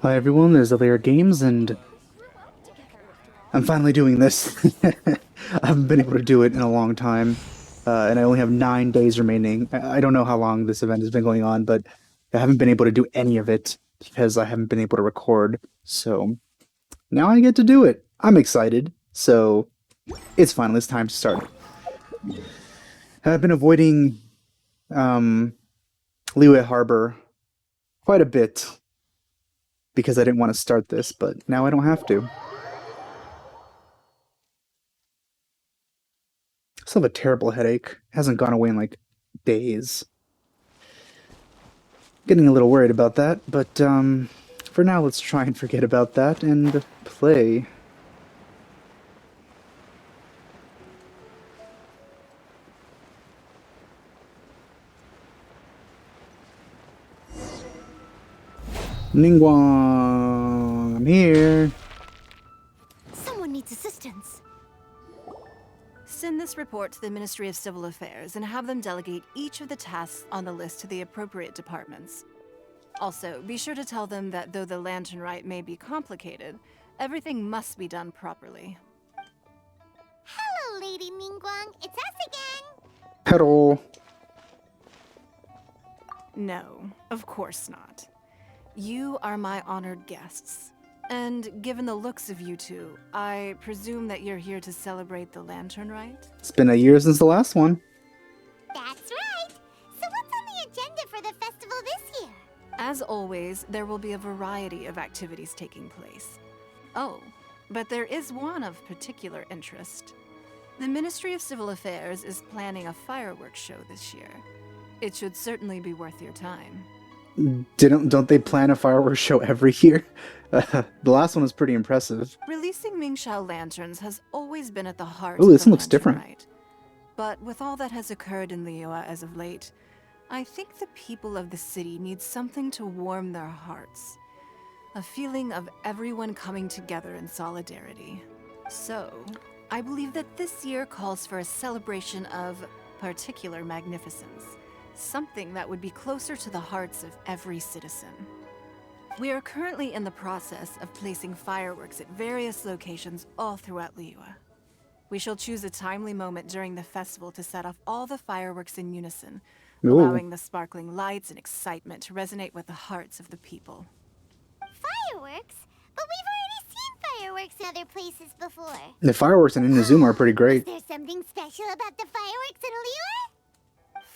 Hi everyone, there's LAR Games, and I'm finally doing this. I haven't been able to do it in a long time, and I only have 9 days remaining. I don't know how long this event has been going on, but I haven't been able to do any of it because I haven't been able to record. So now I get to do it. I'm excited. So it's time to start. I've been avoiding um, Liyue Harbor quite a bit because I didn't want to start this, but now I don't have to. I still have a terrible headache. Hasn't gone away in like days. Getting a little worried about that, but for now let's try and forget about that and play. Ningguang, I'm here. Someone needs assistance. Send this report to the Ministry of Civil Affairs and have them delegate each of the tasks on the list to the appropriate departments. Also, be sure to tell them that though the Lantern Rite may be complicated, everything must be done properly. Hello, Lady Ningguang. It's us again. Hello. No, of course not. You are my honored guests. And given the looks of you two, I presume that you're here to celebrate the Lantern Rite? It's been a year since the last one. That's right. So what's on the agenda for the festival this year? As always, there will be a variety of activities taking place. Oh, but there is one of particular interest. The Ministry of Civil Affairs is planning a fireworks show this year. It should certainly be worth your time. Don't they plan a fireworks show every year? The last one was pretty impressive. Releasing Mingxiao lanterns has always been at the heart Ooh, of this the one looks Lantern different. Rite. But with all that has occurred in Liyue as of late, I think the people of the city need something to warm their hearts. A feeling of everyone coming together in solidarity. So, I believe that this year calls for a celebration of particular magnificence. Something that would be closer to the hearts of every citizen. We are currently in the process of placing fireworks at various locations all throughout Liyue. We shall choose a timely moment during the festival to set off all the fireworks in unison, Ooh. allowing the sparkling lights and excitement to resonate with the hearts of the people. Fireworks? But we've already seen fireworks in other places before. The fireworks in Inazuma are pretty Is great. there something special about the fireworks in Liyue?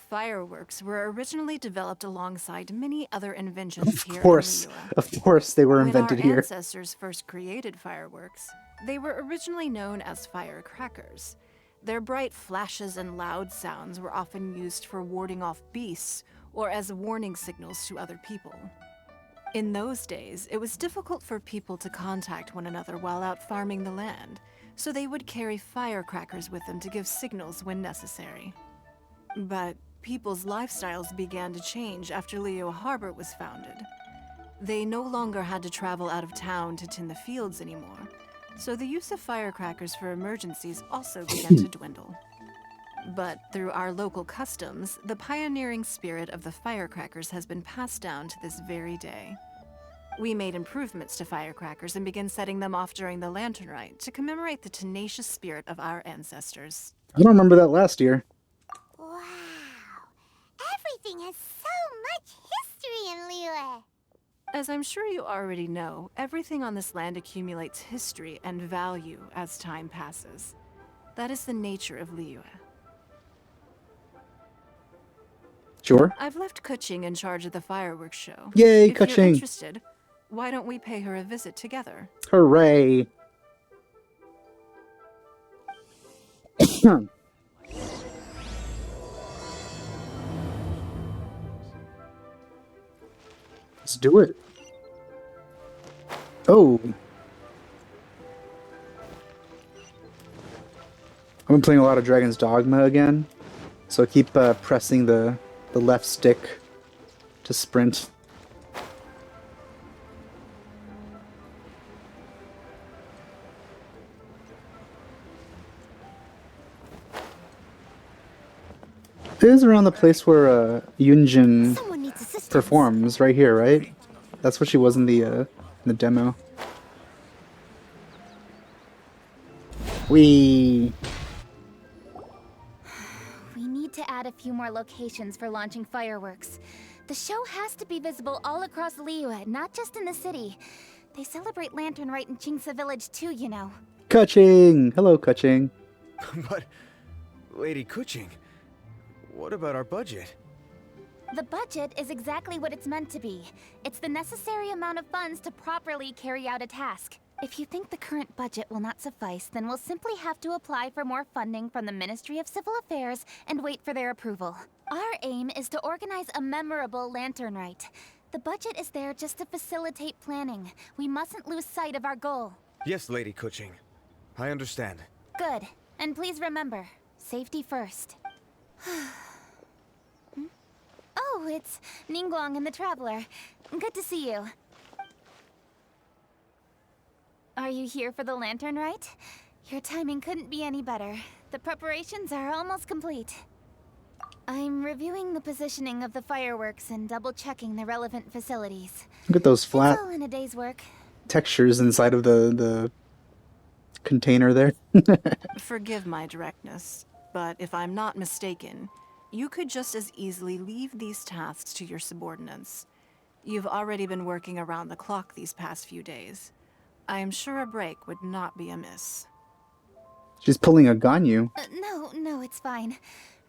Fireworks were originally developed alongside many other inventions here in Of Liyue. course, they were When invented our here. ancestors first created fireworks, they were originally known as firecrackers. Their bright flashes and loud sounds were often used for warding off beasts or as warning signals to other people. In those days, it was difficult for people to contact one another while out farming the land, so they would carry firecrackers with them to give signals when necessary. But people's lifestyles began to change after Liyue Harbor was founded. They no longer had to travel out of town to tend the fields anymore, so the use of firecrackers for emergencies also began to dwindle. But through our local customs, the pioneering spirit of the firecrackers has been passed down to this very day. We made improvements to firecrackers and began setting them off during the Lantern Rite to commemorate the tenacious spirit of our ancestors. I don't remember that last year. Wow. Everything has so much history in Liyue. As I'm sure you already know, everything on this land accumulates history and value as time passes. That is the nature of Liyue. Sure. I've left Keqing in charge of the fireworks show. Yay, If you're Keqing. interested, why don't we pay her a visit together? Hooray. Let's do it. Oh. I've been playing a lot of Dragon's Dogma again, so I keep pressing the left stick to sprint. It is around the place where Yunjin Someone needs assistance. performs, right here, right? That's what she was in the the demo. We need to add a few more locations for launching fireworks. The show has to be visible all across Liyue, not just in the city. They celebrate Lantern Rite in Qingce Village too, you know. Keqing! Hello, Keqing. But, Lady Keqing, what about our budget? The budget is exactly what it's meant to be. It's the necessary amount of funds to properly carry out a task. If you think the current budget will not suffice, then we'll simply have to apply for more funding from the Ministry of Civil Affairs and wait for their approval. Our aim is to organize a memorable Lantern Rite. The budget is there just to facilitate planning. We mustn't lose sight of our goal. Yes, Lady Keqing. I understand. Good. And please remember, safety first. Oh, it's Ningguang and the Traveler. Good to see you. Are you here for the Lantern Rite? Your timing couldn't be any better. The preparations are almost complete. I'm reviewing the positioning of the fireworks and double-checking the relevant facilities. Look at those flat It's all in a day's work. textures inside of the container there. Forgive my directness, but if I'm not mistaken, you could just as easily leave these tasks to your subordinates. You've already been working around the clock these past few days. I am sure a break would not be amiss. She's pulling a Ganyu. No, it's fine.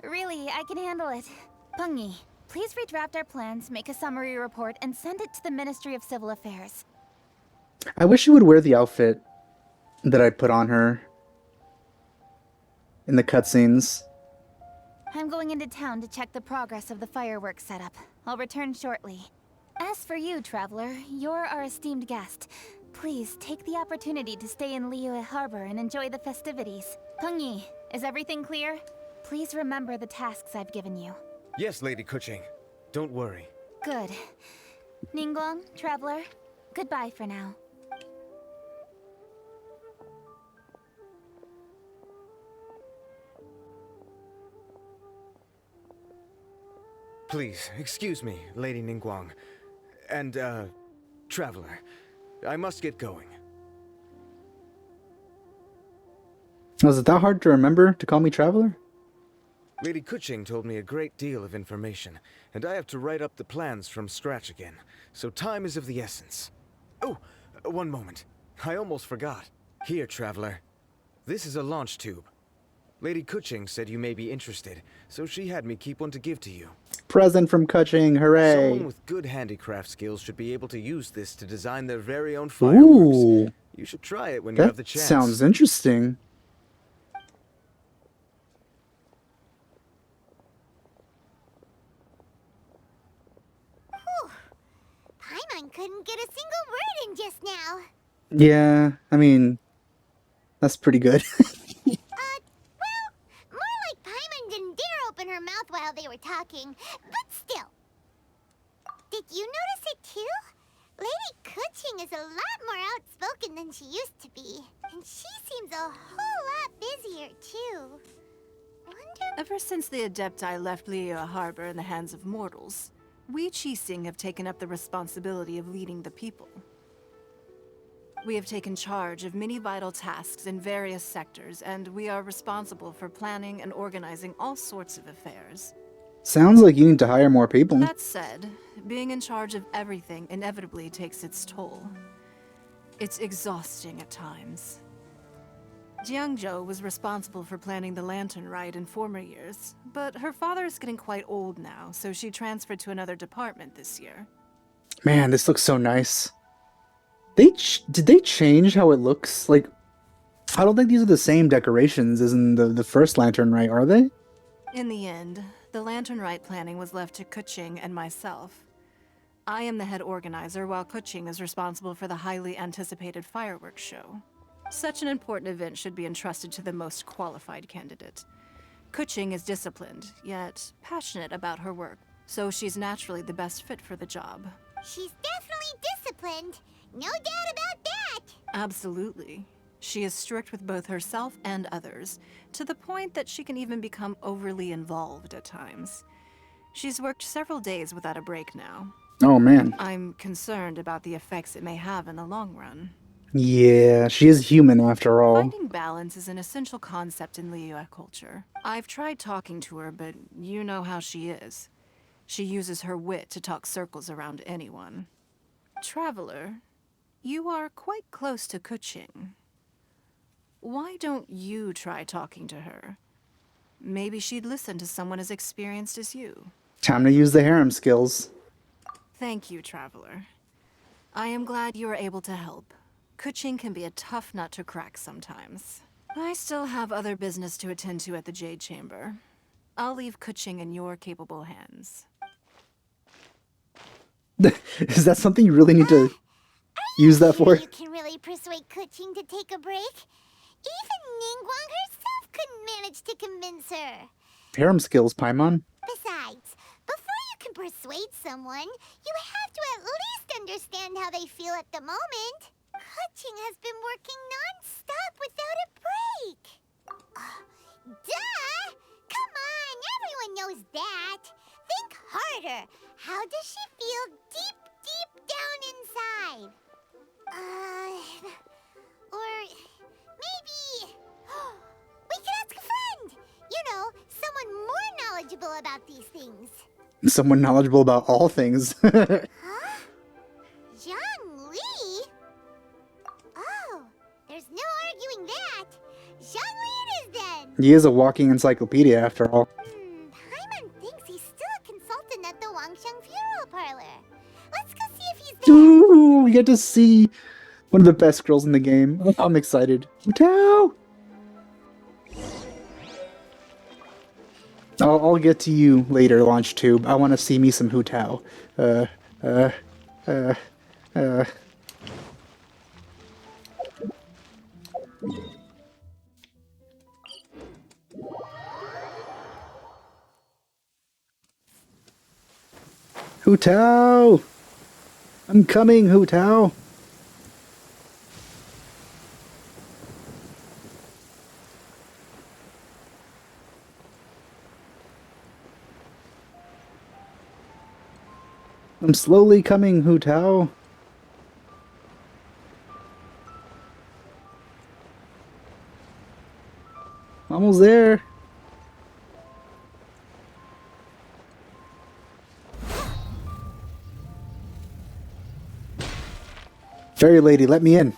Really, I can handle it. Pengyi, please redraft our plans, make a summary report, and send it to the Ministry of Civil Affairs. I wish she would wear the outfit that I put on her in the cutscenes. I'm going into town to check the progress of the fireworks setup. I'll return shortly. As for you, Traveler, you're our esteemed guest. Please take the opportunity to stay in Liyue Harbor and enjoy the festivities. Pengyi, is everything clear? Please remember the tasks I've given you. Yes, Lady Keqing. Don't worry. Good. Ningguang, Traveler, goodbye for now. Please, excuse me, Lady Ningguang. And, Traveler. I must get going. Was it that hard to remember to call me Traveler? Lady Keqing told me a great deal of information, and I have to write up the plans from scratch again, so time is of the essence. Oh, one moment. I almost forgot. Here, Traveler. This is a launch tube. Lady Keqing said you may be interested, so she had me keep one to give to you. Present from Keqing, hooray! Someone with good handicraft skills should be able to use this to design their very own fireworks. Ooh, You should try it when you have the that chance. sounds interesting. Whew. Paimon couldn't get a single word in just now. Yeah, I mean, that's pretty good. Well, more like Paimon didn't dare open her mouth while they were talking, but still. Did you notice it too? Lady Keqing is a lot more outspoken than she used to be, and she seems a whole lot busier too. Wonder. Ever since the Adepti left Liyue Harbor in the hands of mortals, we Keqing have taken up the responsibility of leading the people. We have taken charge of many vital tasks in various sectors, and we are responsible for planning and organizing all sorts of affairs. Sounds like you need to hire more people. That said, being in charge of everything inevitably takes its toll. It's exhausting at times. Jiangzhou was responsible for planning the Lantern Rite in former years, but her father is getting quite old now, so she transferred to another department this year. Man, this looks so nice. Did they change how it looks? Like, I don't think these are the same decorations as in the first Lantern Rite, are they? In the end, the Lantern Rite planning was left to Keqing and myself. I am the head organizer, while Keqing is responsible for the highly anticipated fireworks show. Such an important event should be entrusted to the most qualified candidate. Keqing is disciplined, yet passionate about her work, so she's naturally the best fit for the job. She's definitely disciplined. No doubt about that. Absolutely. She is strict with both herself and others, to the point that she can even become overly involved at times. She's worked several days without a break now. Oh man. I'm concerned about the effects it may have in the long run. Yeah, she is human after all. Finding balance is an essential concept in Liyue culture. I've tried talking to her, but you know how she is. She uses her wit to talk circles around anyone. Traveler, you are quite close to Keqing. Why don't you try talking to her? Maybe she'd listen to someone as experienced as you. Time to use the harem skills. Thank you, Traveler. I am glad you are able to help. Keqing can be a tough nut to crack sometimes. I still have other business to attend to at the Jade Chamber. I'll leave Keqing in your capable hands. Is that something you really need to use that for? You can really persuade Keqing to take a break? Even Ningguang herself couldn't manage to convince her. Harem skills, Paimon. Besides, before you can persuade someone, you have to at least understand how they feel at the moment. Keqing has been working non-stop without a break. Duh! Come on, everyone knows that. Think harder. How does she feel deep, deep down inside? Or maybe we could ask a friend. You know, someone more knowledgeable about these things. Someone knowledgeable about all things. Huh? Zhongli? Oh, there's no arguing that. Zhongli it is then. He is a walking encyclopedia after all. Paimon thinks he's still a consultant at the Wangsheng Funeral Parlor. Let's go see if he's there. Ooh, we get to see one of the best girls in the game. I'm excited. Hu Tao! I'll get to you later, Launch Tube. I want to see me some Hu Tao. Hu Tao! I'm coming, Hu Tao! I'm slowly coming, Hu Tao. Almost there. Fairy lady, let me in.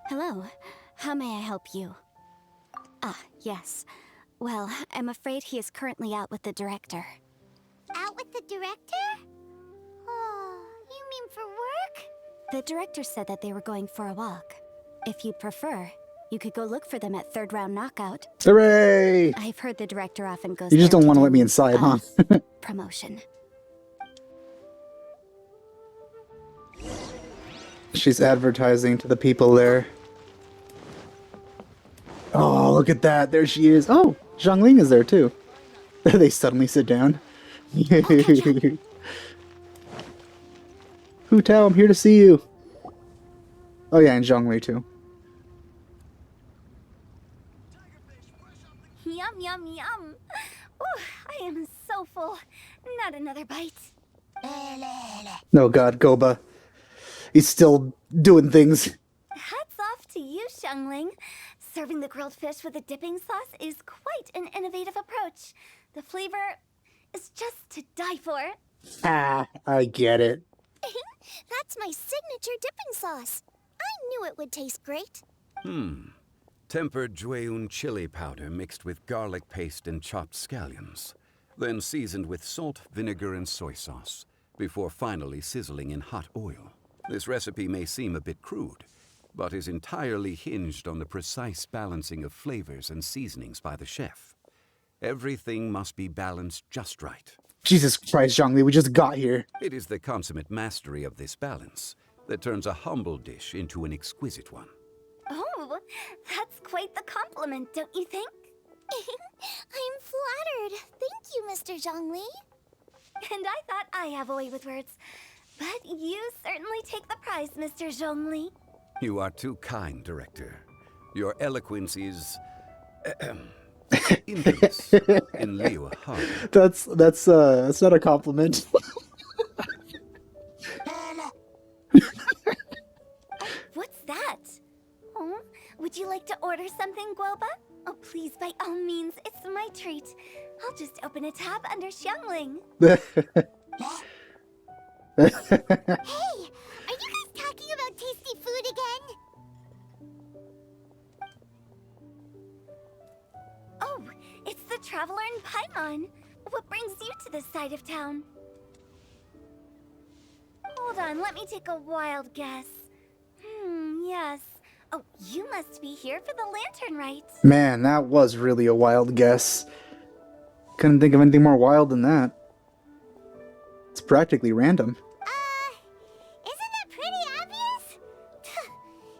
Hello. How may I help you? Ah, yes. Well, I'm afraid he is currently out with the director. Out with the director? Oh, you mean for work? The director said that they were going for a walk. If you'd prefer, you could go look for them at third round knockout. Hooray! I've heard the director often goes You just there don't want to do, let me inside, huh? promotion. She's advertising to the people there. Oh, look at that. There she is. Oh, Zhongling is there too. They suddenly sit down. Hu Tao, I'm here to see you. Oh yeah, and Zhongli too. Yum, yum, yum. Ooh, I am so full. Not another bite. Oh god, Goba. He's still doing things. Hats off to you, Xiangling. Serving the grilled fish with a dipping sauce is quite an innovative approach. The flavor is just to die for. Ah, I get it. That's my signature dipping sauce. I knew it would taste great. Tempered Jueyun chili powder mixed with garlic paste and chopped scallions, then seasoned with salt, vinegar, and soy sauce, before finally sizzling in hot oil. This recipe may seem a bit crude, but is entirely hinged on the precise balancing of flavors and seasonings by the chef. Everything must be balanced just right. Jesus Christ, Zhongli, we just got here. It is the consummate mastery of this balance that turns a humble dish into an exquisite one. Oh, that's quite the compliment, don't you think? I'm flattered. Thank you, Mr. Zhongli. And I thought I have a way with words. But you certainly take the prize, Mr. Zhongli. You are too kind, Director. Your eloquence is Infamous in Liu Harbor. That's not a compliment. What's that? Oh, would you like to order something, Guoba? Oh, please, by all means, it's my treat. I'll just open a tab under Xiangling. Hey, are you guys talking about tasty food again? Oh, it's the Traveler in Paimon. What brings you to this side of town? Hold on, let me take a wild guess. Yes. Oh, you must be here for the lantern rite. Man, that was really a wild guess. Couldn't think of anything more wild than that. It's practically random. Isn't that pretty obvious?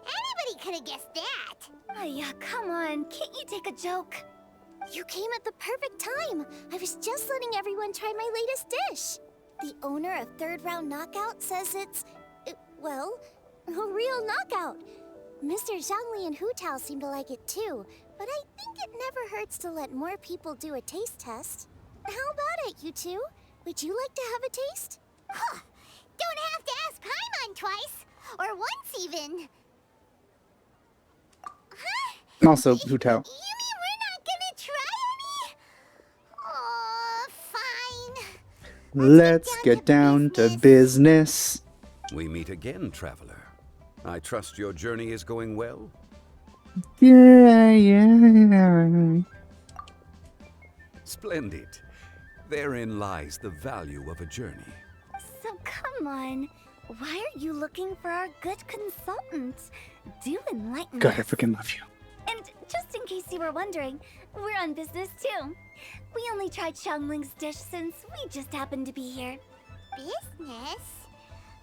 Anybody could have guessed that. Oh yeah, come on, can't you take a joke? You came at the perfect time. I was just letting everyone try my latest dish. The owner of Third Round Knockout says it's, well, a real knockout. Mr. Zhangli and Hu Tao seem to like it too, but I think it never hurts to let more people do a taste test. How about it, you two? Would you like to have a taste? Huh. Don't have to ask Paimon twice, or once even. Huh? Also, Hu Tao. You mean we're not gonna try any? Oh, fine. Let's get down to business. We meet again, traveler. I trust your journey is going well? Yeah. Splendid. Therein lies the value of a journey. So come on, why are you looking for our good consultant? Do enlighten God, I us. freaking love you. And just in case you were wondering, we're on business too. We only tried Xiangling's dish since we just happened to be here. Business?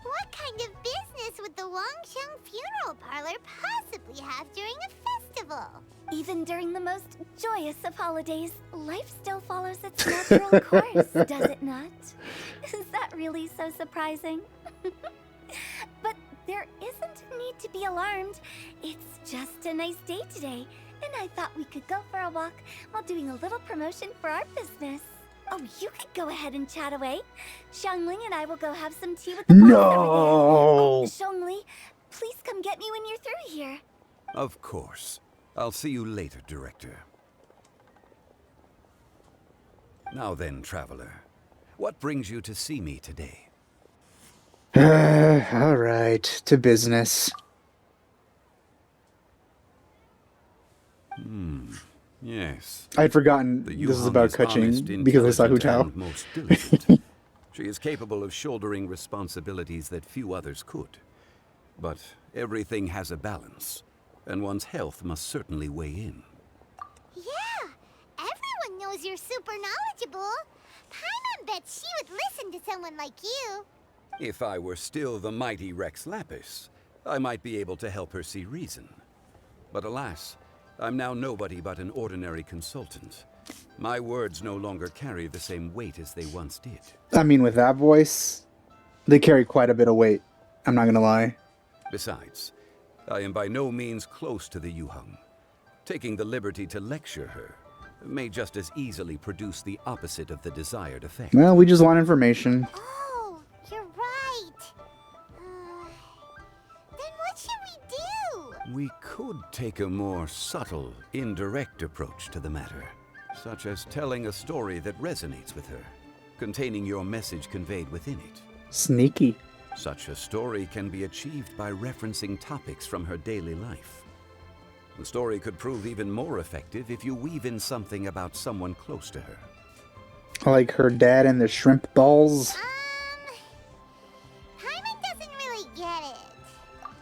What kind of business would the Wangsheng Funeral Parlor possibly have during a festival? Even during the most joyous of holidays, life still follows its natural course, does it not? Is that really so surprising? But there isn't a need to be alarmed. It's just a nice day today, and I thought we could go for a walk while doing a little promotion for our business. Oh, you could go ahead and chat away. Xiangling and I will go have some tea with the boss over there. Oh, Zhongli, please come get me when you're through here. Of course. I'll see you later, Director. Now then, traveler. What brings you to see me today? All right, to business. Yes. I'd forgotten The this is Yuhan about is honest, Keqing because I saw Hu intelligent, Tao. and most diligent. She is capable of shouldering responsibilities that few others could. But everything has a balance, and one's health must certainly weigh in. Yeah, everyone knows you're super knowledgeable. Paimon bets she would listen to someone like you. If I were still the mighty Rex Lapis, I might be able to help her see reason. But alas, I'm now nobody but an ordinary consultant. My words no longer carry the same weight as they once did. I mean, with that voice, they carry quite a bit of weight. I'm not gonna lie. Besides, I am by no means close to the Yuhang. Taking the liberty to lecture her may just as easily produce the opposite of the desired effect. Well, we just want information. Oh, you're right. Then what should we do? We could take a more subtle, indirect approach to the matter, such as telling a story that resonates with her, containing your message conveyed within it. Sneaky. Such a story can be achieved by referencing topics from her daily life. The story could prove even more effective if you weave in something about someone close to her. Like her dad and the shrimp balls. Paimon doesn't really get it.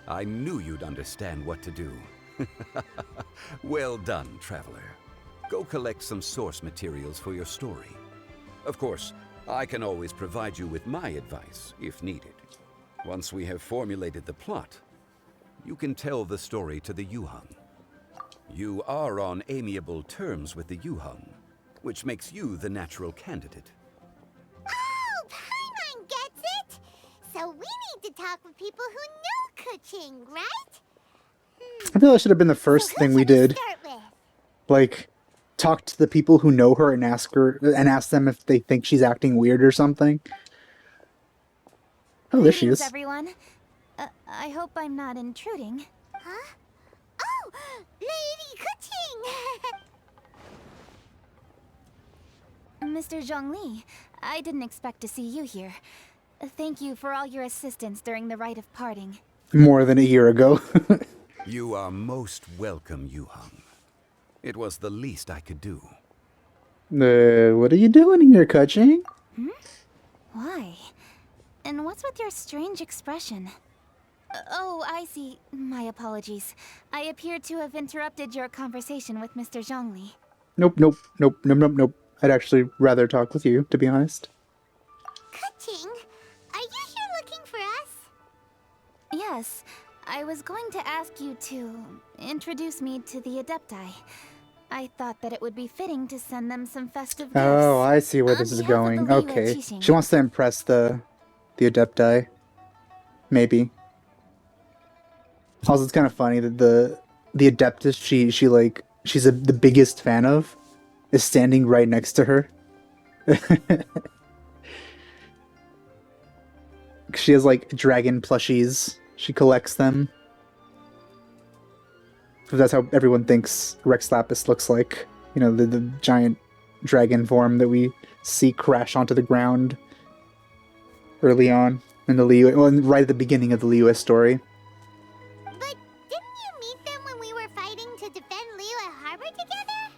I knew you'd understand what to do. Well done, traveler. Go collect some source materials for your story. Of course, I can always provide you with my advice, if needed. Once we have formulated the plot, you can tell the story to the Yuhang. You are on amiable terms with the Yuhang, which makes you the natural candidate. Oh, Paimon gets it. So we need to talk with people who know Keqing, right? I feel that should have been the first So who thing we should did. start with? Like, talk to the people who know her and ask them if they think she's acting weird or something. Oh, there she Greetings, is. everyone. I hope I'm not intruding. Huh? Oh, Lady Keqing! Mr. Zhongli, I didn't expect to see you here. Thank you for all your assistance during the rite of parting. More than a year ago. You are most welcome, Yu Hung. It was the least I could do. What are you doing here, Keqing? Why? And what's with your strange expression? Oh, I see. My apologies. I appear to have interrupted your conversation with Mr. Zhongli. Nope. I'd actually rather talk with you, to be honest. Keqing, are you here looking for us? Yes, I was going to ask you to introduce me to the Adepti. I thought that it would be fitting to send them some festive gifts. Oh, I see where this is behalf of going. the Liyue Okay. Qixing. She wants to impress the Adepti. Maybe. Also, it's kind of funny that the Adeptus she's the biggest fan of is standing right next to her. She has like dragon plushies. She collects them. Because that's how everyone thinks Rex Lapis looks like. You know, the giant dragon form that we see crash onto the ground early on in the Liyue, well, right at the beginning of the Liyue story. But didn't you meet them when we were fighting to defend Liyue Harbor together?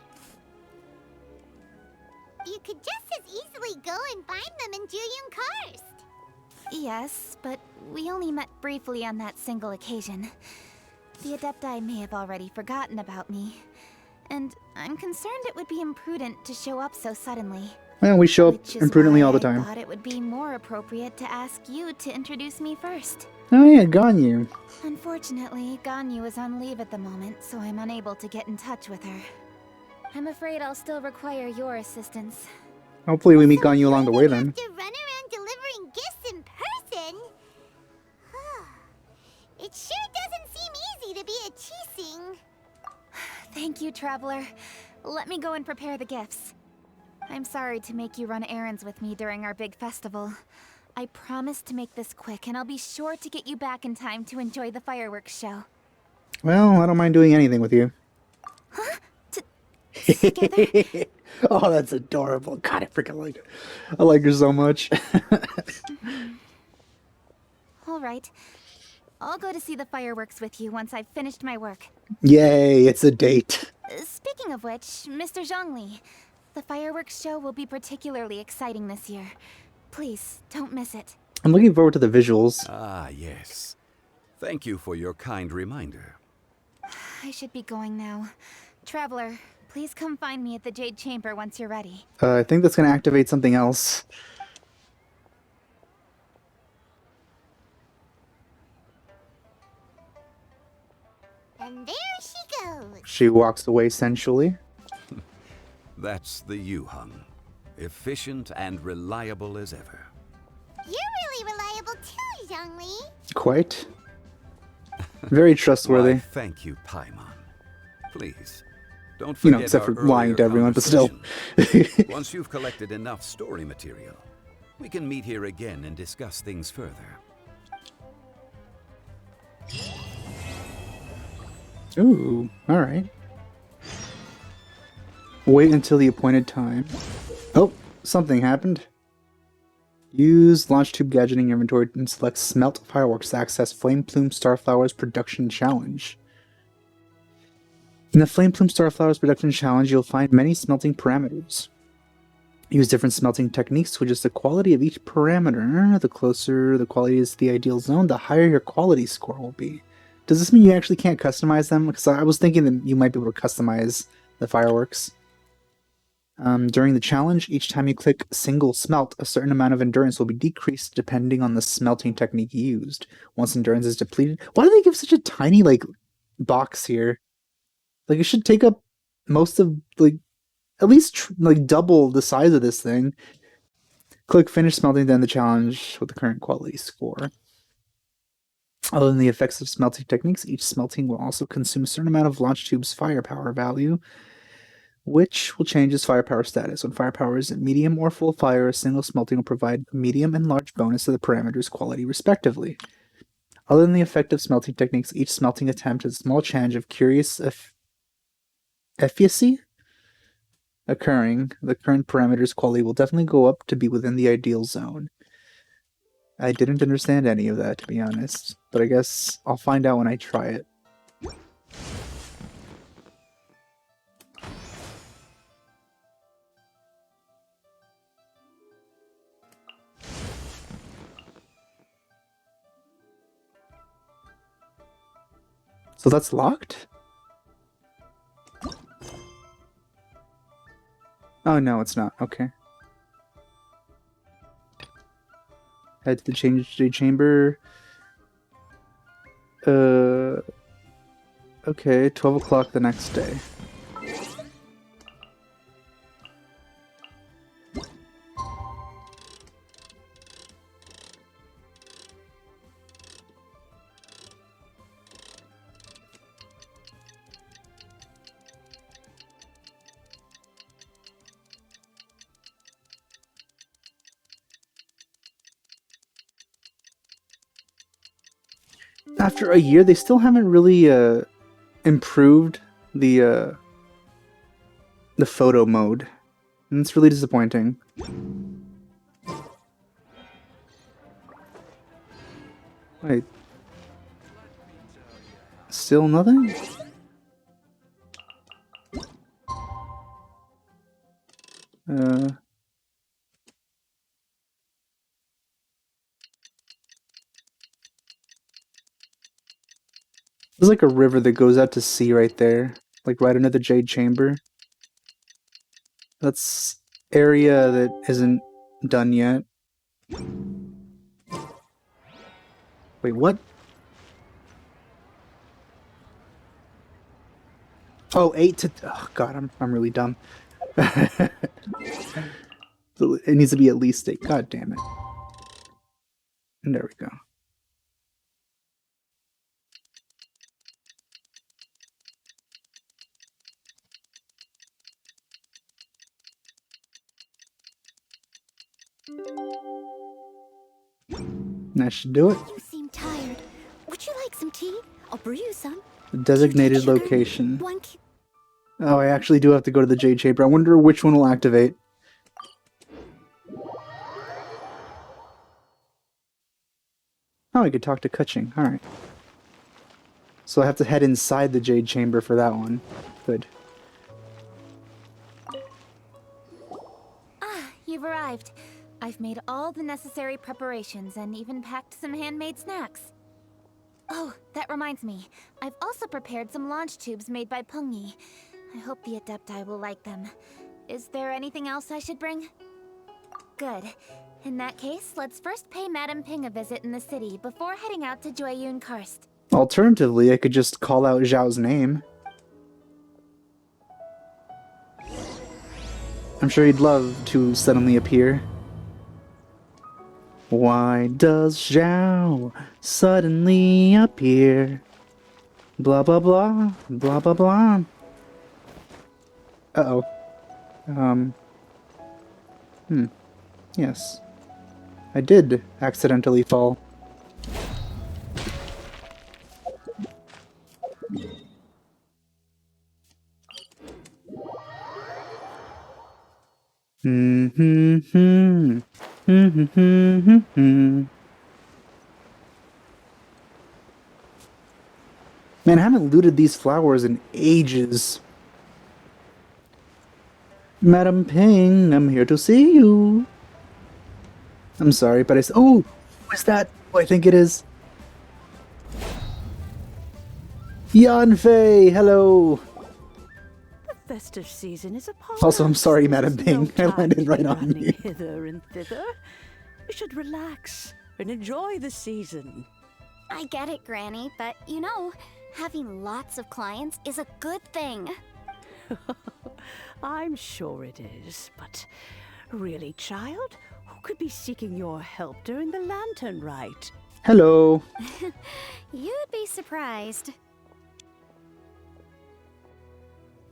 You could just as easily go and find them in Juyun Karst. Yes, but we only met briefly on that single occasion. The Adepti may have already forgotten about me, and I'm concerned it would be imprudent to show up so suddenly. Well, we show up Which is imprudently why all the I time. thought it would be more appropriate to ask you to introduce me first. Oh yeah, Ganyu. Unfortunately, Ganyu is on leave at the moment, so I'm unable to get in touch with her. I'm afraid I'll still require your assistance. Hopefully we meet So Ganyu along the you way don't then. have to run around delivering gifts in person. It sure doesn't seem easy to be a Qixing. Thank you, Traveler. Let me go and prepare the gifts. I'm sorry to make you run errands with me during our big festival. I promise to make this quick, and I'll be sure to get you back in time to enjoy the fireworks show. Well, I don't mind doing anything with you. Together? Oh, that's adorable. God, I freaking like it. I like her so much. All right. I'll go to see the fireworks with you once I've finished my work. Yay, it's a date. Speaking of which, Mr. Zhongli, the fireworks show will be particularly exciting this year. Please, don't miss it. I'm looking forward to the visuals. Ah, yes. Thank you for your kind reminder. I should be going now. Traveler, please come find me at the Jade Chamber once you're ready. I think that's going to activate something else. And there she goes. She walks away sensually. That's the Yu Hung. Efficient and reliable as ever. You're really reliable too, Zhongli. Quite. Very trustworthy. Why, thank you, Paimon. Please, don't You know, forget except our for lying earlier to everyone, but still. conversation. Once you've collected enough story material, we can meet here again and discuss things further. Ooh, alright. Wait until the appointed time. Oh, something happened. Use launch tube gadget in your inventory and select Smelt Fireworks to access Flame Plume Starflowers Production Challenge. In the Flame Plume Starflowers Production Challenge, you'll find many smelting parameters. Use different smelting techniques to adjust the quality of each parameter. The closer the quality is to the ideal zone, the higher your quality score will be. Does this mean you actually can't customize them? Because I was thinking that you might be able to customize the fireworks. During the challenge, each time you click single smelt, a certain amount of endurance will be decreased depending on the smelting technique used. Once endurance is depleted... Why do they give such a tiny, box here? It should take up most of, at least, double the size of this thing. Click finish smelting to end the challenge with the current quality score. Other than the effects of smelting techniques, each smelting will also consume a certain amount of launch tube's firepower value. which will change its firepower status. When firepower is medium or full fire, a single smelting will provide a medium and large bonus to the parameter's quality, respectively. Other than the effective smelting techniques, each smelting attempt has a small change of curious efficacy occurring. The current parameter's quality will definitely go up to be within the ideal zone. I didn't understand any of that, to be honest, but I guess I'll find out when I try it. So that's locked? Oh, no, it's not. Okay. Head to the chamber. Okay, 12 o'clock the next day. After a year, they still haven't really improved the photo mode, and it's really disappointing. Wait, still nothing? There's like a river that goes out to sea right there, like right under the Jade Chamber. That's area that isn't done yet. Wait, what? Oh, 8 to... Oh, God, I'm really dumb. It needs to be at least 8. God damn it. And there we go. That should do it. You seem tired. Would you like some tea? I'll brew you some. The designated Sugar? location. One Oh, I actually do have to go to the Jade Chamber. I wonder which one will activate. Oh, I could talk to Keqing. Alright. So I have to head inside the Jade Chamber for that one. Good. Ah, you've arrived. I've made all the necessary preparations and even packed some handmade snacks. Oh, that reminds me. I've also prepared some launch tubes made by Pungi. I hope the Adepti will like them. Is there anything else I should bring? Good. In that case, let's first pay Madame Ping a visit in the city before heading out to Jueyun Karst. Alternatively, I could just call out Zhao's name. I'm sure he'd love to suddenly appear. Why does Zhao suddenly appear? Blah blah blah, blah blah blah. Uh-oh. Yes. I did accidentally fall. Man, I haven't looted these flowers in ages. Madam Ping, I'm here to see you. I'm sorry, but oh, who is that? Oh, I think it is. Yanfei, hello. The festive season is upon Also, I'm us. sorry, Madam There's no Ping. I landed time to right be on running you. hither and thither. You should relax and enjoy the season. I get it, Granny, but you know, having lots of clients is a good thing. I'm sure it is, but really, child, who could be seeking your help during the lantern rite? Hello. You'd be surprised.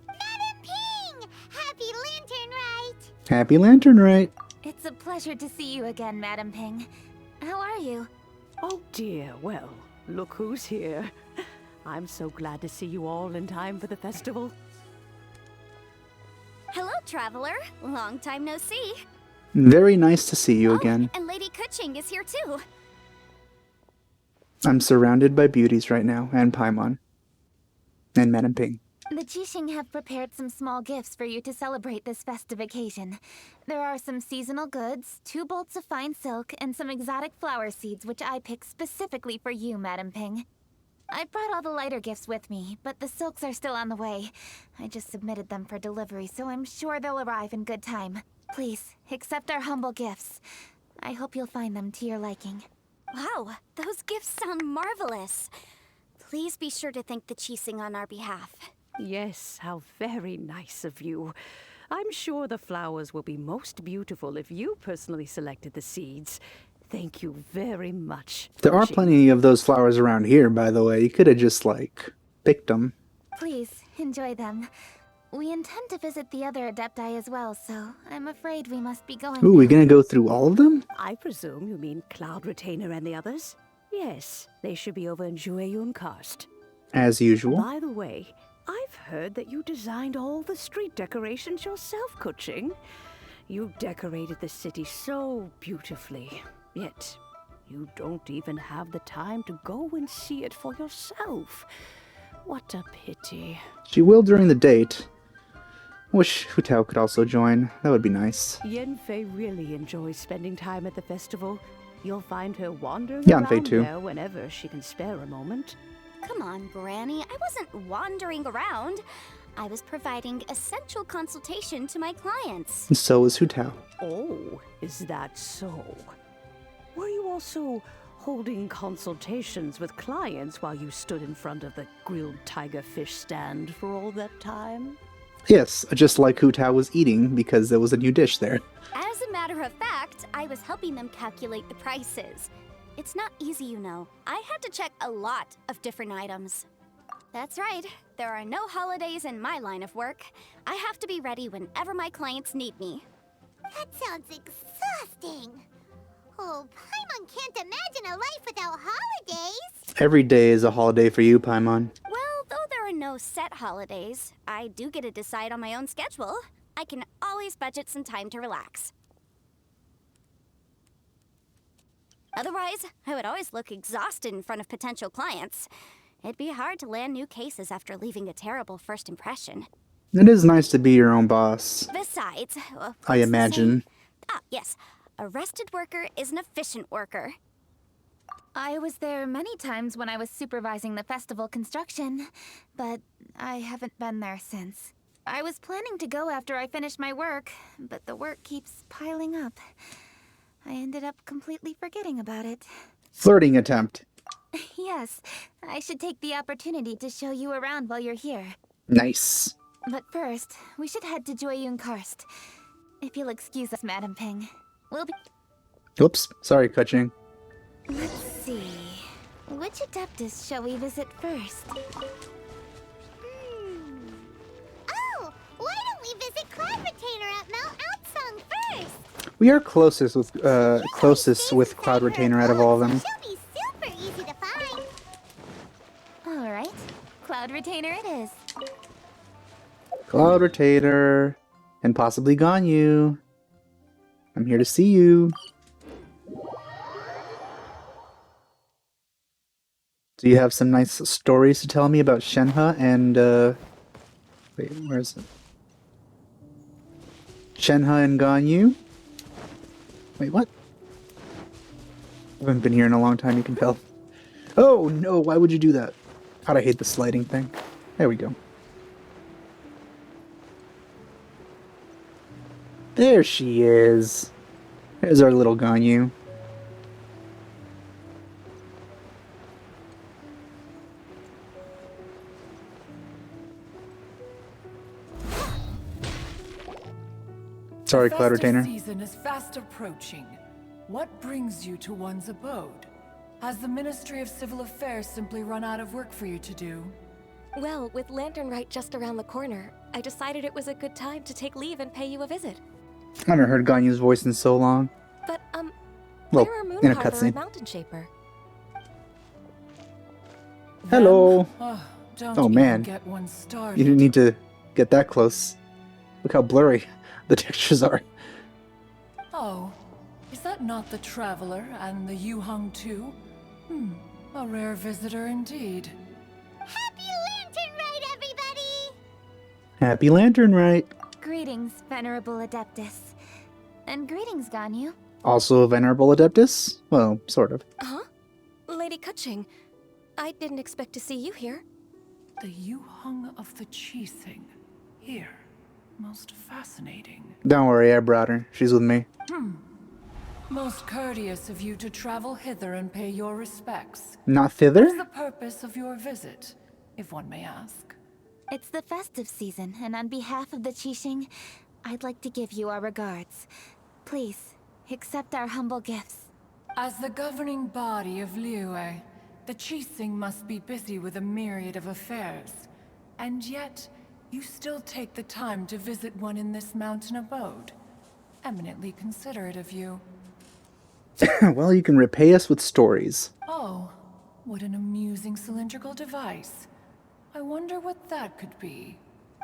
Madam Ping! Happy Lantern Rite! Happy Lantern Rite. It's a pleasure to see you again, Madam Ping. How are you? Oh dear, well, look who's here. I'm so glad to see you all in time for the festival. Hello, traveler. Long time no see. Very nice to see you again. And Lady Keqing is here too. I'm surrounded by beauties right now, and Paimon. And Madam Ping. The Keqing have prepared some small gifts for you to celebrate this festive occasion. There are some seasonal goods, 2 bolts of fine silk, and some exotic flower seeds which I picked specifically for you, Madam Ping. I brought all the lighter gifts with me, but the silks are still on the way. I just submitted them for delivery, so I'm sure they'll arrive in good time. Please, accept our humble gifts. I hope you'll find them to your liking. Wow, those gifts sound marvelous. Please be sure to thank the Keqing on our behalf. Yes, how very nice of you. I'm sure the flowers will be most beautiful if you personally selected the seeds. Thank you very much. There are plenty of those flowers around here, by the way. You could have just, like, picked them. Please, enjoy them. We intend to visit the other Adepti as well, so I'm afraid we must be going. Ooh, we gonna go through all of them? I presume you mean Cloud Retainer and the others? Yes, they should be over in Jueyun Karst. As usual. By the way, I've heard that you designed all the street decorations yourself, Keqing. You decorated the city so beautifully, yet you don't even have the time to go and see it for yourself. What a pity. She will during the date. Wish Hu Tao could also join. That would be nice. Yanfei really enjoys spending time at the festival. You'll find her wandering Yanfei around too. there whenever she can spare a moment. Come on, Granny. I wasn't wandering around. I was providing essential consultation to my clients. And so is Hu Tao. Oh, is that so? Were you also holding consultations with clients while you stood in front of the grilled tiger fish stand for all that time? Yes, just like Hu Tao was eating because there was a new dish there. As a matter of fact, I was helping them calculate the prices. It's not easy, you know. I had to check a lot of different items. That's right. There are no holidays in my line of work. I have to be ready whenever my clients need me. That sounds exhausting. Oh, Paimon can't imagine a life without holidays. Every day is a holiday for you, Paimon. Well, though there are no set holidays, I do get to decide on my own schedule. I can always budget some time to relax. Otherwise, I would always look exhausted in front of potential clients. It'd be hard to land new cases after leaving a terrible first impression. It is nice to be your own boss. Besides, I imagine. Yes, a rested worker is an efficient worker. I was there many times when I was supervising the festival construction, but I haven't been there since. I was planning to go after I finished my work, but the work keeps piling up. I ended up completely forgetting about it. Flirting attempt. Yes, I should take the opportunity to show you around while you're here. Nice. But first, we should head to Jueyun Karst. If you'll excuse us, Madam Ping. We'll be... Oops, sorry, Keqing. Let's see... Which Adeptus shall we visit first? Oh, why don't we visit Cloud Retainer at Mount Outsong first? We are closest with Cloud Retainer out of all of them. She'll be super easy to find. Alright, Cloud Retainer it is. Cloud Retainer. And possibly Ganyu. I'm here to see you. Do you have some nice stories to tell me about Shenhe and, wait, where is it? Shenhe and Ganyu? Wait, what? I haven't been here in a long time, you can tell. Oh, no, why would you do that? God, I hate the sliding thing. There we go. There she is. There's our little Ganyu. Sorry, Cloud Retainer. The festive season is fast approaching. What brings you to one's abode? Has the Ministry of Civil Affairs simply run out of work for you to do? Well, with Lantern Rite just around the corner, I decided it was a good time to take leave and pay you a visit. I haven't heard Ganyu's voice in so long. But, Well, where are Moon in a Carver and cutscene. Mountain Shaper? Hello. Don't Oh, even man. get one started. You didn't need to get that close. Look how blurry the textures are. Oh, is that not the Traveler and the Yu-Hung too? A rare visitor indeed. Happy Lantern Rite, everybody! Happy Lantern Rite. Greetings, Venerable Adeptus. And greetings, Ganyu. Also a Venerable Adeptus? Well, sort of. Huh? Lady Keqing, I didn't expect to see you here. The Yu-Hung of the Keqing. Here. Most fascinating. Don't worry, I brought her. She's with me. Most courteous of you to travel hither and pay your respects. Not What is thither? the purpose of your visit, if one may ask? It's the festive season, and on behalf of the Keqing, I'd like to give you our regards. Please, accept our humble gifts. As the governing body of Liyue, the Keqing must be busy with a myriad of affairs. And yet, you still take the time to visit one in this mountain abode. Eminently considerate of you. Well, you can repay us with stories. Oh, what an amusing cylindrical device. I wonder what that could be.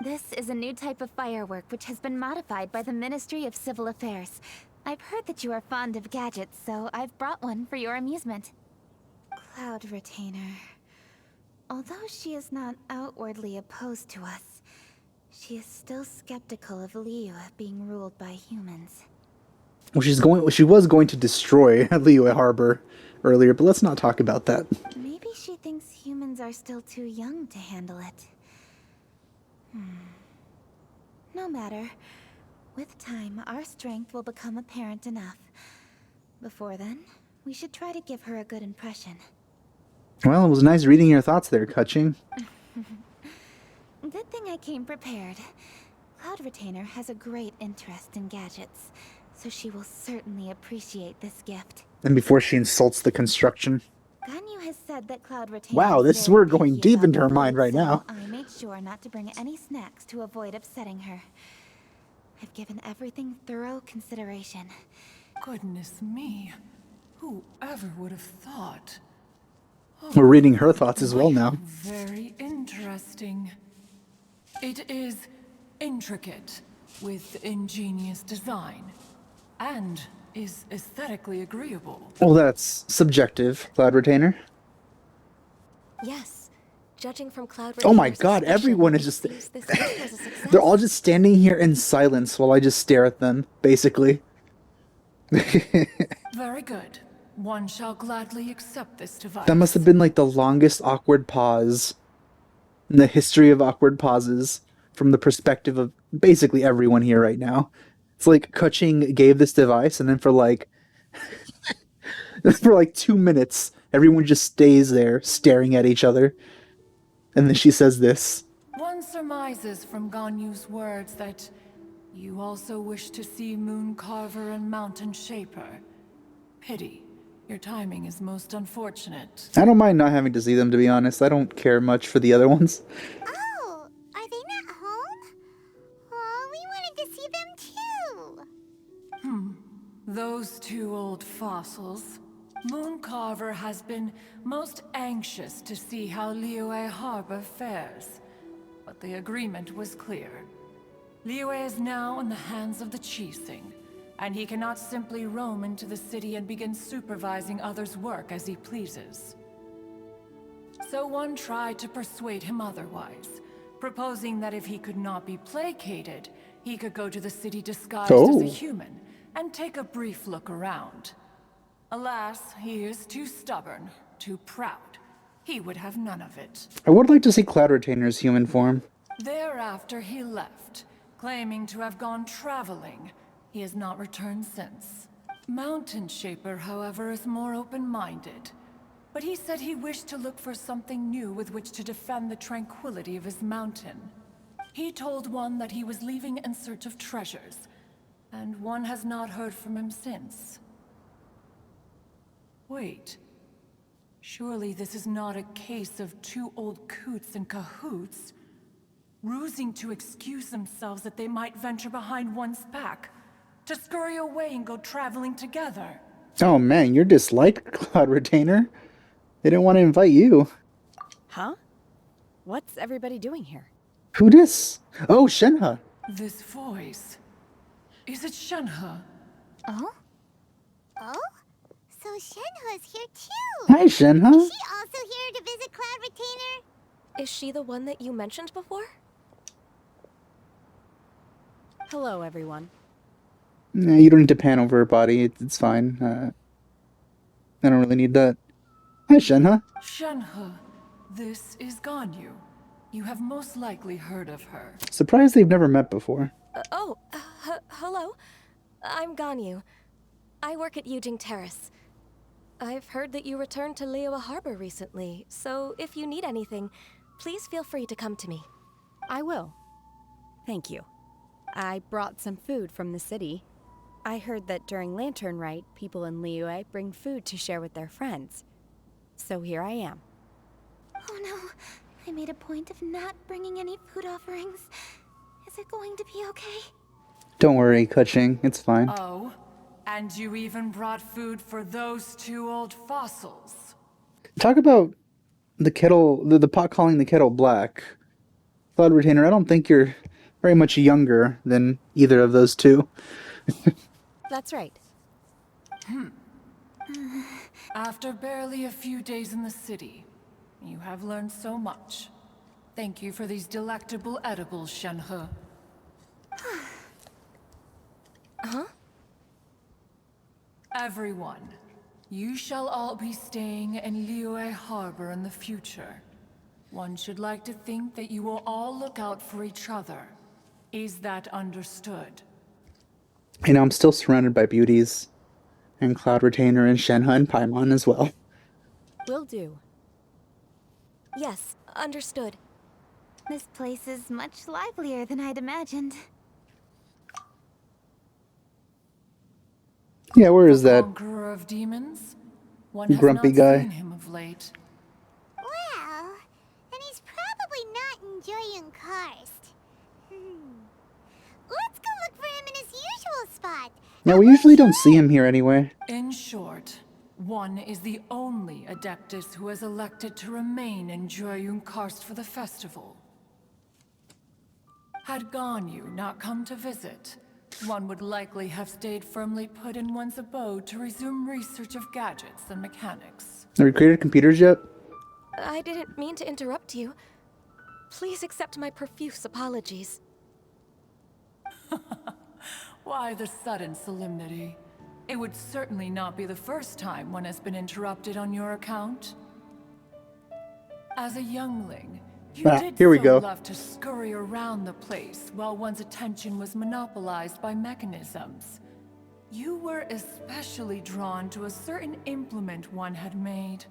This is a new type of firework which has been modified by the Ministry of Civil Affairs. I've heard that you are fond of gadgets, so I've brought one for your amusement. Cloud Retainer. Although she is not outwardly opposed to us, she is still skeptical of Liyue being ruled by humans. Well, she was going to destroy Liyue Harbor earlier, but let's not talk about that. Maybe she thinks humans are still too young to handle it. No matter. With time, our strength will become apparent enough. Before then, we should try to give her a good impression. Well, it was nice reading your thoughts there, Keqing. Good thing I came prepared. Cloud Retainer has a great interest in gadgets, so she will certainly appreciate this gift. And before she insults the construction. Ganyu has said that Cloud Retainer Wow, is we're very going picky deep about into her food, mind right so now. I made sure not to bring any snacks to avoid upsetting her. I've given everything thorough consideration. Goodness me. Whoever would have thought? We're reading her thoughts as well now. Very interesting. It is intricate, with ingenious design, and is aesthetically agreeable. Well, that's subjective, Cloud Retainer. Yes. Judging from Cloud Oh my Retainer's god, expression, everyone is it just... seems this gift was a success. They're all just standing here in silence while I just stare at them, basically. Very good. One shall gladly accept this device. That must have been like the longest awkward pause in the history of awkward pauses from the perspective of basically everyone here right now. It's like Keqing gave this device and then for like 2 minutes everyone just stays there staring at each other. And then she says this. One surmises from Ganyu's words that you also wish to see Moon Carver and Mountain Shaper. Pity. Your timing is most unfortunate. I don't mind not having to see them, to be honest. I don't care much for the other ones. Oh, are they not home? Oh, we wanted to see them too. Those two old fossils. Moon Carver has been most anxious to see how Liyue Harbor fares. But the agreement was clear. Liyue is now in the hands of the Keqing, and he cannot simply roam into the city and begin supervising others' work as he pleases. So one tried to persuade him otherwise, proposing that if he could not be placated, he could go to the city disguised as a human and take a brief look around. Alas, he is too stubborn, too proud. He would have none of it. I would like to see Cloud Retainer's human form. Thereafter he left, claiming to have gone traveling. He has not returned since. Mountain Shaper, however, is more open-minded. But he said he wished to look for something new with which to defend the tranquility of his mountain. He told one that he was leaving in search of treasures, and one has not heard from him since. Wait. Surely this is not a case of two old coots in cahoots, rusing to excuse themselves that they might venture behind one's back, to scurry away and go traveling together. Oh man, you're disliked, Cloud Retainer. They didn't want to invite you. Huh? What's everybody doing here? Who dis? Oh, Shenhe. This voice. Is it Shenhe? Oh? Oh? So Shenhe's here too! Hi, Shenhe. Is she also here to visit Cloud Retainer? Is she the one that you mentioned before? Hello, everyone. Nah, you don't need to pan over her body. It's fine. I don't really need that. Hi, Shenhe. Shenhe, this is Ganyu. You have most likely heard of her. Surprised they've never met before. Hello. I'm Ganyu. I work at Yujing Terrace. I've heard that you returned to Liyue Harbor recently, so if you need anything, please feel free to come to me. I will. Thank you. I brought some food from the city. I heard that during Lantern Rite, people in Liyue bring food to share with their friends. So here I am. Oh no, I made a point of not bringing any food offerings. Is it going to be okay? Don't worry, Keqing. It's fine. Oh, and you even brought food for those two old fossils. Talk about the kettle, the pot calling the kettle black. Cloud Retainer, I don't think you're very much younger than either of those two. That's right. After barely a few days in the city, you have learned so much. Thank you for these delectable edibles, Shenhe. Huh? Everyone, you shall all be staying in Liyue Harbor in the future. One should like to think that you will all look out for each other. Is that understood? You know, I'm still surrounded by beauties. And Cloud Retainer and Shenhe and Paimon as well. Will do. Yes, understood. This place is much livelier than I'd imagined. Yeah, where is that Conqueror of demons? One has grumpy not guy? seen him of late. Well, then he's probably not enjoying Karst. Let's go look for him in his usual spot. Yeah, we usually don't see him here anyway. In short, one is the only Adeptus who has elected to remain in Joyun Karst for the festival. Had Ganyu not come to visit, one would likely have stayed firmly put in one's abode to resume research of gadgets and mechanics. Have we created computers yet? I didn't mean to interrupt you. Please accept my profuse apologies. Why the sudden solemnity? It would certainly not be the first time one has been interrupted on your account. As a youngling, you did here we so go. love to scurry around the place while one's attention was monopolized by mechanisms. You were especially drawn to a certain implement one had made.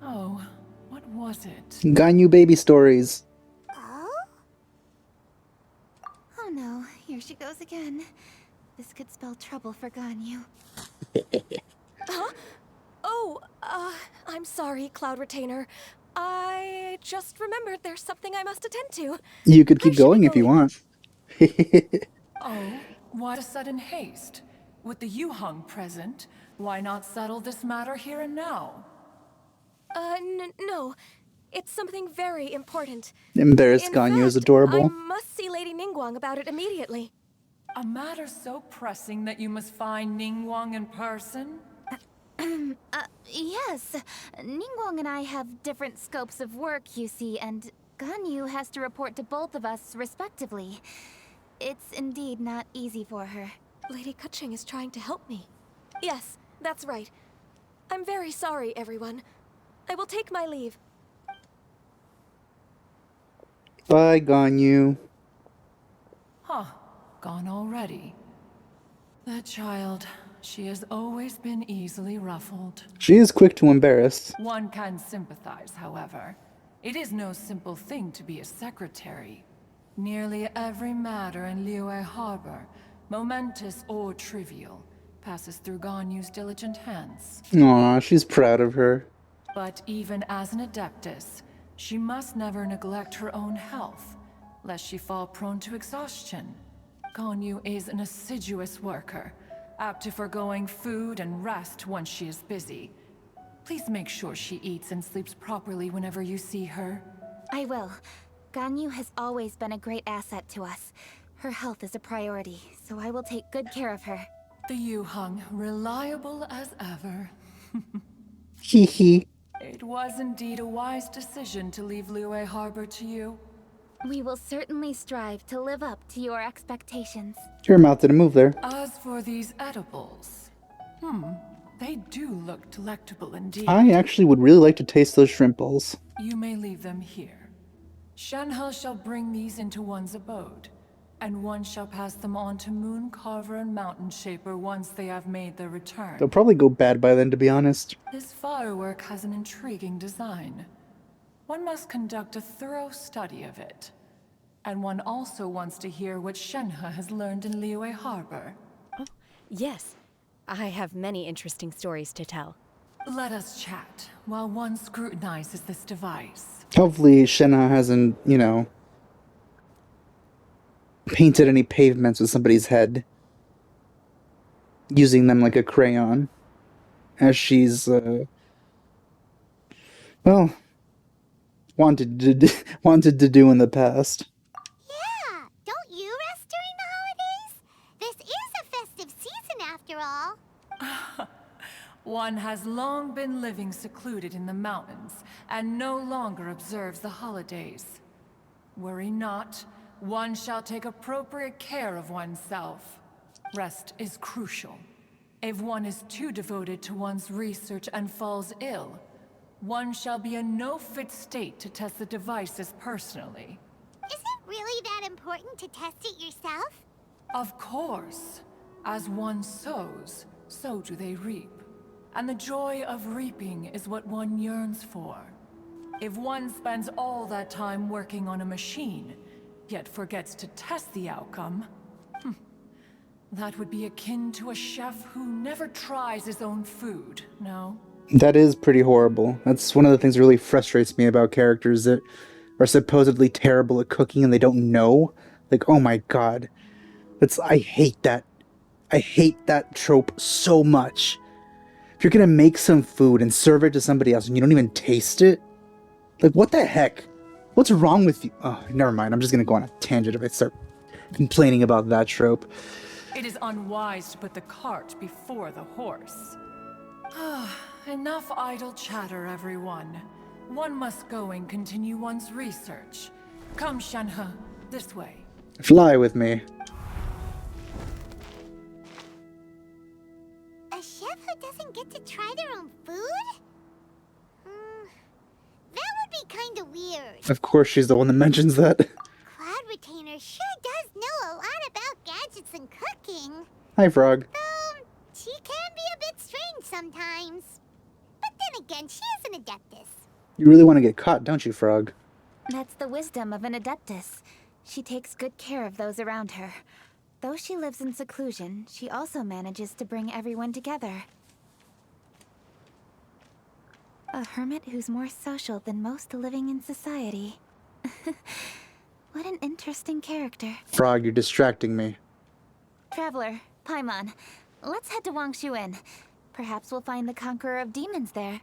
Oh, what was it? Ganyu baby stories. Oh? Oh no, here she goes again. This could spell trouble for Ganyu. Huh? Oh, I'm sorry, Cloud Retainer. I just remembered there's something I must attend to. You could keep I should be going if you going. want. Oh, why the sudden haste? With the Yuheng present, why not settle this matter here and now? No. It's something very important. Embarrassed In Ganyu is fact, adorable. I must see Lady Ningguang about it immediately. A matter so pressing that you must find Ningguang in person? Yes. Ningguang and I have different scopes of work, you see, and Ganyu has to report to both of us respectively. It's indeed not easy for her. Lady Keqing is trying to help me. Yes, that's right. I'm very sorry, everyone. I will take my leave. Bye, Ganyu. Huh, gone already. That child, she has always been easily ruffled. She is quick to embarrass. One can sympathize, however. It is no simple thing to be a secretary. Nearly every matter in Liyue Harbor, momentous or trivial, passes through Ganyu's diligent hands. Aw, she's proud of her. But even as an adeptus, she must never neglect her own health, lest she fall prone to exhaustion. Ganyu is an assiduous worker, apt to foregoing food and rest once she is busy. Please make sure she eats and sleeps properly whenever you see her. I will. Ganyu has always been a great asset to us. Her health is a priority, so I will take good care of her. The Yuheng, reliable as ever. Hee hee. It was indeed a wise decision to leave Liyue Harbor to you. We will certainly strive to live up to your expectations. Your mouth didn't move there. As for these edibles, they do look delectable indeed. I actually would really like to taste those shrimp balls. You may leave them here. Shenhe shall bring these into one's abode, and one shall pass them on to Moon Carver and Mountain Shaper once they have made their return. They'll probably go bad by then, to be honest. This firework has an intriguing design. One must conduct a thorough study of it. And one also wants to hear what Shenhe has learned in Liyue Harbor. Oh, yes. I have many interesting stories to tell. Let us chat while one scrutinizes this device. Hopefully Shenhe hasn't, you know, painted any pavements with somebody's head. Using them like a crayon. As she's, well, wanted to do in the past. Yeah, don't you rest during the holidays? This is a festive season after all. One has long been living secluded in the mountains, and no longer observes the holidays. Worry not, one shall take appropriate care of oneself. Rest is crucial. If one is too devoted to one's research and falls ill, one shall be in no fit state to test the devices personally. Is it really that important to test it yourself? Of course. As one sows, so do they reap. And the joy of reaping is what one yearns for. If one spends all that time working on a machine, yet forgets to test the outcome, that would be akin to a chef who never tries his own food, no? That is pretty horrible. That's one of the things that really frustrates me about characters that are supposedly terrible at cooking and they don't know. Like, oh my god. I hate that. I hate that trope so much. If you're gonna make some food and serve it to somebody else and you don't even taste it, like, what the heck? What's wrong with you? Oh, never mind. I'm just gonna go on a tangent if I start complaining about that trope. It is unwise to put the cart before the horse. Enough idle chatter, everyone. One must go and continue one's research. Come, Shenhe, this way. Fly with me. A chef who doesn't get to try their own food? That would be kind of weird. Of course she's the one that mentions that. Cloud Retainer sure does know a lot about gadgets and cooking. Hi, Frog. Though, she can be a bit strange sometimes. But then again, she is an adeptus. You really want to get caught, don't you, Frog? That's the wisdom of an adeptus. She takes good care of those around her. Though she lives in seclusion, she also manages to bring everyone together. A hermit who's more social than most living in society. What an interesting character. Frog, you're distracting me. Traveler, Paimon, let's head to Wangshuin. Perhaps we'll find the Conqueror of Demons there.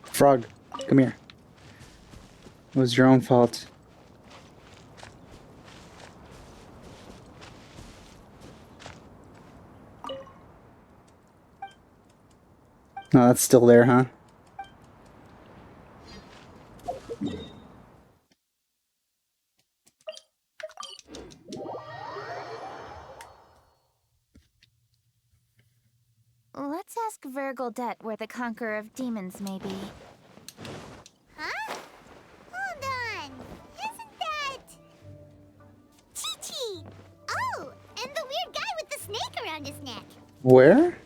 Frog, come here. It was your own fault. No, that's still there, huh? Let's ask Vergildet where the Conqueror of Demons may be. Huh? Hold on. Isn't that... Chi-Chi? Oh, and the weird guy with the snake around his neck. Where?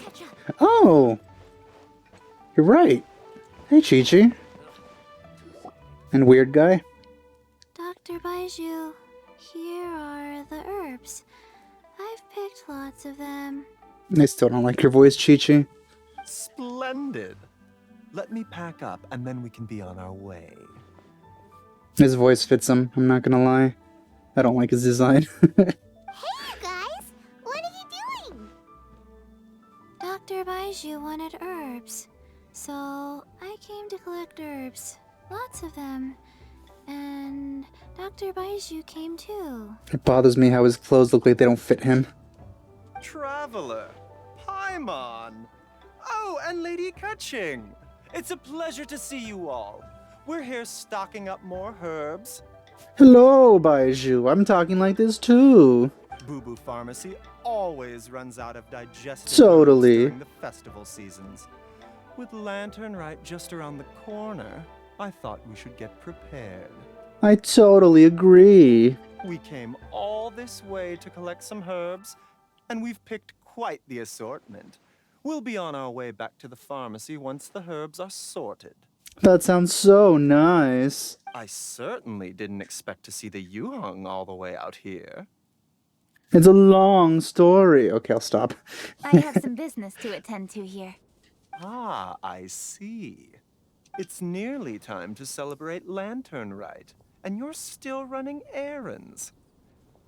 Gotcha. Oh! You're right. Hey, Chi-Chi. And weird guy? Dr. Baiju, here are the herbs. I've picked lots of them. I still don't like your voice, Chi-Chi. Splendid. Let me pack up, and then we can be on our way. His voice fits him, I'm not gonna lie. I don't like his design. Hey, you guys! What are you doing? Dr. Baiju wanted herbs, so I came to collect herbs. Lots of them. And Dr. Baiju came too. It bothers me how his clothes look like they don't fit him. Traveler, Paimon. Oh, and Lady Keqing. It's a pleasure to see you all. We're here stocking up more herbs. Hello, Baiju. I'm talking like this too. Boo Boo Pharmacy always runs out of digestive Totally. herbs during the festival seasons. With Lantern Rite just around the corner, I thought we should get prepared. I totally agree. We came all this way to collect some herbs, and we've picked quite the assortment. We'll be on our way back to the pharmacy once the herbs are sorted. That sounds so nice. I certainly didn't expect to see the Yuhong all the way out here. It's a long story. Okay, I'll stop. I have some business to attend to here. Ah, I see. It's nearly time to celebrate Lantern Rite, and you're still running errands.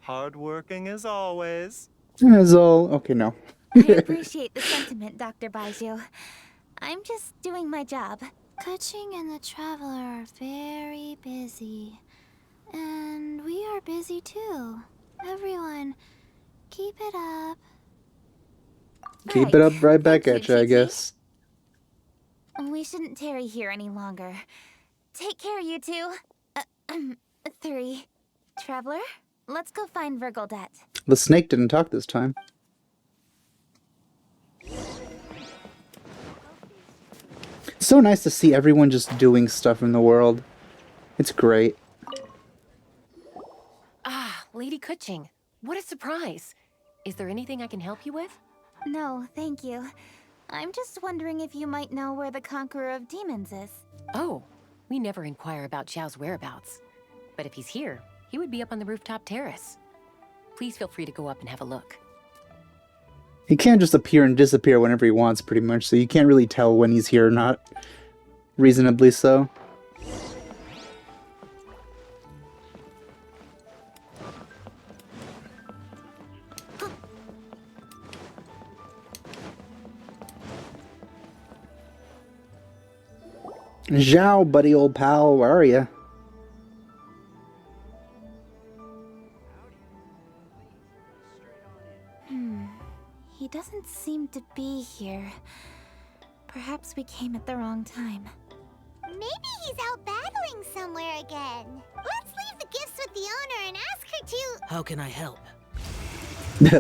Hardworking as always. As all... Okay, no. I appreciate the sentiment, Dr. Baiju. I'm just doing my job. Keqing and the Traveler are very busy. And we are busy too. Everyone, keep it up. Keep it up right back at you, I guess. We shouldn't tarry here any longer. Take care, you two. 3. Traveler, let's go find Virgildet. The snake didn't talk this time. It's so nice to see everyone just doing stuff in the world. It's great. Ah, Lady Keqing. What a surprise. Is there anything I can help you with? No, thank you. I'm just wondering if you might know where the Conqueror of Demons is. Oh, we never inquire about Xiao's whereabouts. But if he's here, he would be up on the rooftop terrace. Please feel free to go up and have a look. He can't just appear and disappear whenever he wants, pretty much, so you can't really tell when he's here or not. Reasonably so. Zhao, buddy old pal, where are ya? He doesn't seem to be here. Perhaps we came at the wrong time. Maybe he's out battling somewhere again. Let's leave the gifts with the owner and ask her to... How can I help?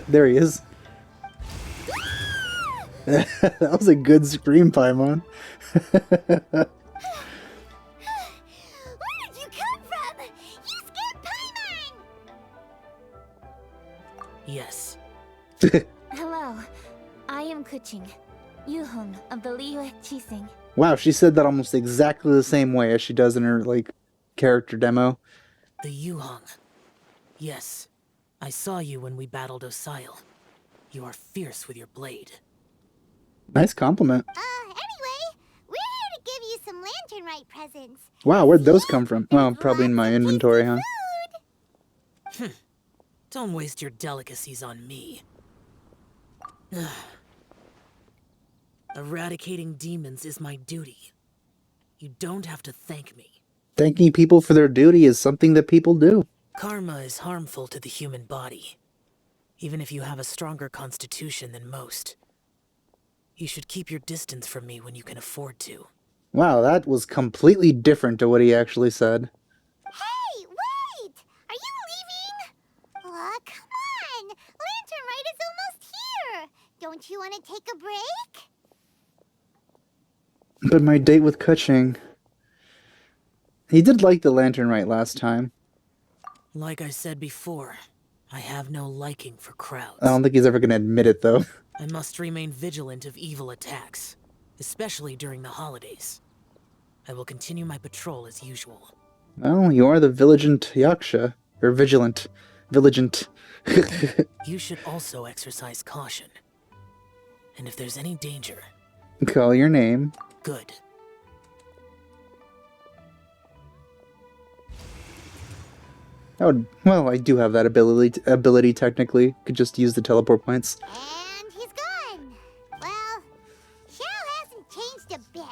There he is. That was a good scream, Paimon. Where did you come from? You scared Paimon! Yes. Hello, I am Keqing, Yuhong of the Liyue Keqing. Wow, she said that almost exactly the same way as she does in her, like, character demo. The Yuhong. Yes. I saw you when we battled Osile. You are fierce with your blade. Nice compliment. Anyway, we're here to give you some Lantern Rite presents. Wow, where'd those come from? Well, probably in my inventory, huh? Don't waste your delicacies on me. Eradicating demons is my duty. You don't have to thank me. Thanking people for their duty is something that people do. Karma is harmful to the human body, even if you have a stronger constitution than most. You should keep your distance from me when you can afford to. Wow, that was completely different to what he actually said. Hey, wait! Are you leaving? Aw, come on! Lantern Rite is almost here! Don't you want to take a break? But my date with Keqing... He did like the Lantern Rite last time. Like I said before, I have no liking for crowds. I don't think he's ever going to admit it, though. I must remain vigilant of evil attacks, especially during the holidays. I will continue my patrol as usual. Well, you are the vigilant Yaksha. Or vigilant. Vigilant. You should also exercise caution. and if there's any danger... Call your name. Good. Oh, well, I do have that ability technically. Could just use the teleport points. And he's gone. Well, Xiao hasn't changed a bit.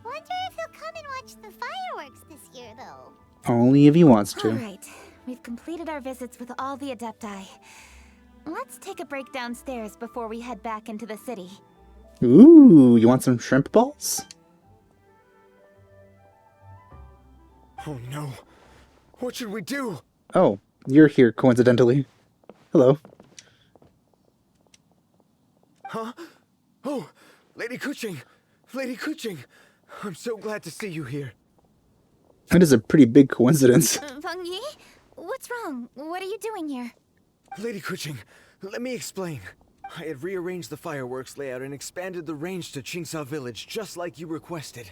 Wonder if he'll come and watch the fireworks this year, though. Only if he wants to. Alright, we've completed our visits with all the Adepti. Let's take a break downstairs before we head back into the city. Ooh, you want some shrimp balls? Oh no. What should we do? Oh, you're here coincidentally. Hello. Huh? Oh, Lady Keqing! Lady Keqing! I'm so glad to see you here. That is a pretty big coincidence. Peng Yi? What's wrong? What are you doing here? Lady Keqing, let me explain. I had rearranged the fireworks layout and expanded the range to Qingsa Village, just like you requested.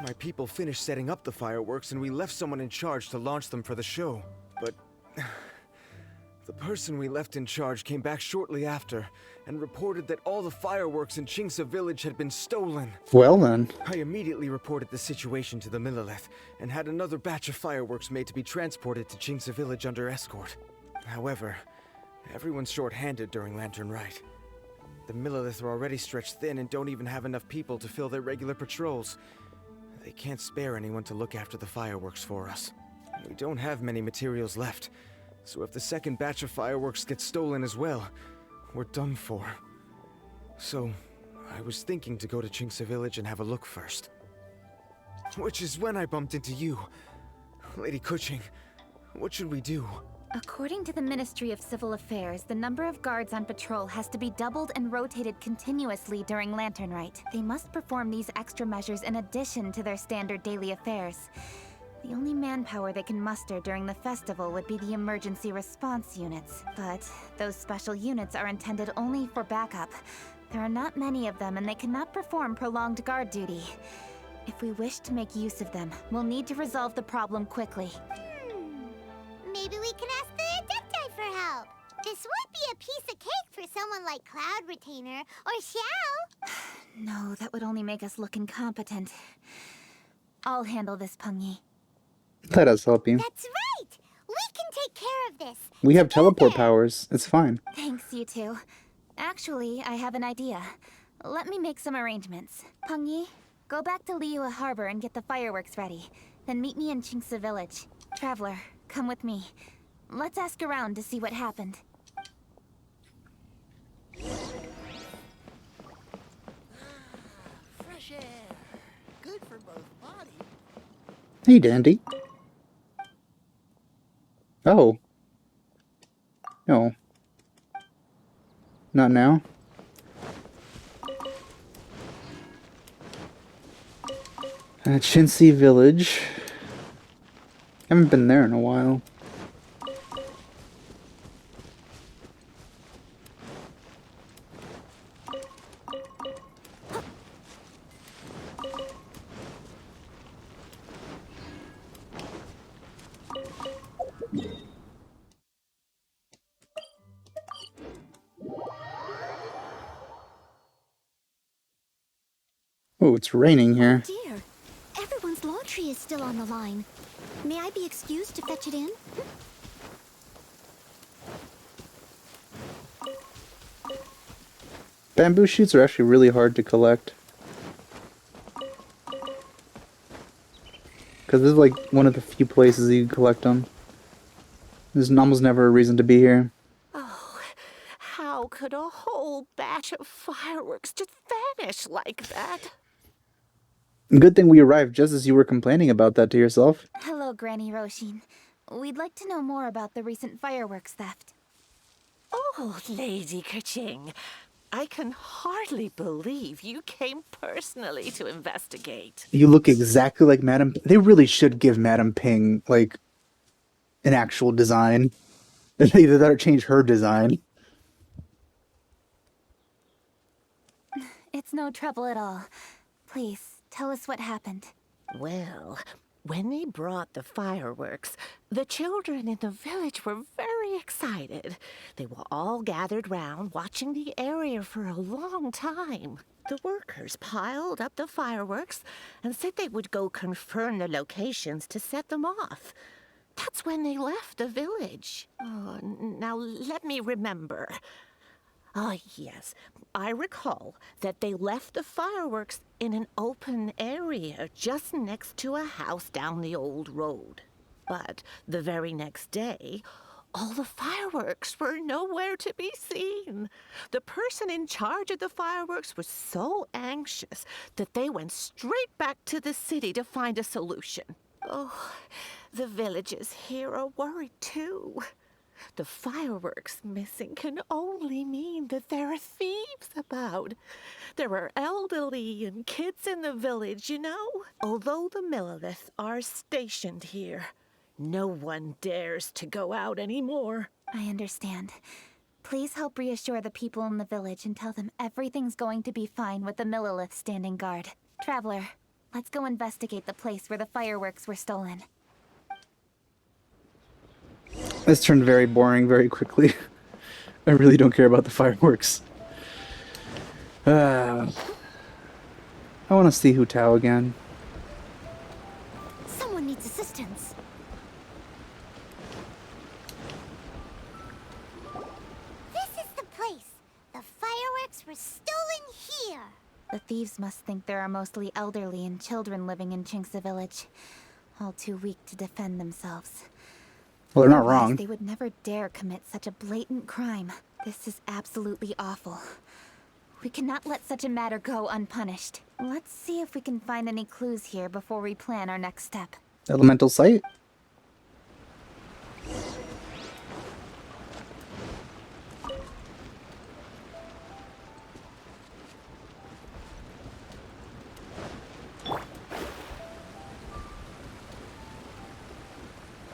My people finished setting up the fireworks and we left someone in charge to launch them for the show. But the person we left in charge came back shortly after and reported that all the fireworks in Qingsa Village had been stolen. Well then. I immediately reported the situation to the Millelith and had another batch of fireworks made to be transported to Qingsa Village under escort. However, everyone's short-handed during Lantern Rite. The Millelith are already stretched thin and don't even have enough people to fill their regular patrols. They can't spare anyone to look after the fireworks for us. We don't have many materials left, so if the second batch of fireworks gets stolen as well, we're done for. So, I was thinking to go to Qingsa Village and have a look first. Which is when I bumped into you. Lady Keqing, what should we do? According to the Ministry of Civil Affairs, the number of guards on patrol has to be doubled and rotated continuously during Lantern Rite. They must perform these extra measures in addition to their standard daily affairs. The only manpower they can muster during the festival would be the emergency response units. But those special units are intended only for backup. There are not many of them and they cannot perform prolonged guard duty. If we wish to make use of them, we'll need to resolve the problem quickly. Maybe we can ask the Adepti for help. This would be a piece of cake for someone like Cloud Retainer or Xiao. No, that would only make us look incompetent. I'll handle this, Peng Yi. Let us help you. That's right! We can take care of this. We have teleport powers. It's fine. Thanks, you two. Actually, I have an idea. Let me make some arrangements. Peng Yi, go back to Liyue Harbor and get the fireworks ready. Then meet me in Qingsa Village. Traveler, come with me. Let's ask around to see what happened. Fresh air. Good for both bodies. Hey, Dandy. Oh. No. Not now. Qingsa Village. Haven't been there in a while. Oh, it's raining here. Dear, everyone's laundry is still on the line. May I be excused to fetch it in? Bamboo shoots are actually really hard to collect. Because this is like one of the few places you can collect them. There's almost never a reason to be here. Oh, how could a whole batch of fireworks just vanish like that? Good thing we arrived just as you were complaining about that to yourself. Hello, Granny Roshin. We'd like to know more about the recent fireworks theft. Oh, Lady Keqing, I can hardly believe you came personally to investigate. You look exactly like Madame... They really should give Madame Ping, like, an actual design. Either that or change her design. It's no trouble at all. Please, tell us what happened. Well, when they brought the fireworks, the children in the village were very excited. They were all gathered round, watching the area for a long time. The workers piled up the fireworks and said they would go confirm the locations to set them off. That's when they left the village. Oh, now let me remember. Ah, yes. I recall that they left the fireworks in an open area just next to a house down the old road. But the very next day, all the fireworks were nowhere to be seen. The person in charge of the fireworks was so anxious that they went straight back to the city to find a solution. Oh, the villagers here are worried too. The fireworks missing can only mean that there are thieves about. There are elderly and kids in the village, you know. Although the Millilith are stationed here, no one dares to go out anymore. I understand. Please help reassure the people in the village and tell them everything's going to be fine with the Millilith standing guard. Traveler, let's go investigate the place where the fireworks were stolen. This turned very boring very quickly. I really don't care about the fireworks. I want to see Hu Tao again. Someone needs assistance. This is the place. The fireworks were stolen here. The thieves must think there are mostly elderly and children living in Qingce village, all too weak to defend themselves. Well, they're not Otherwise, wrong. They would never dare commit such a blatant crime. This is absolutely awful. We cannot let such a matter go unpunished. Let's see if we can find any clues here before we plan our next step. Elemental sight?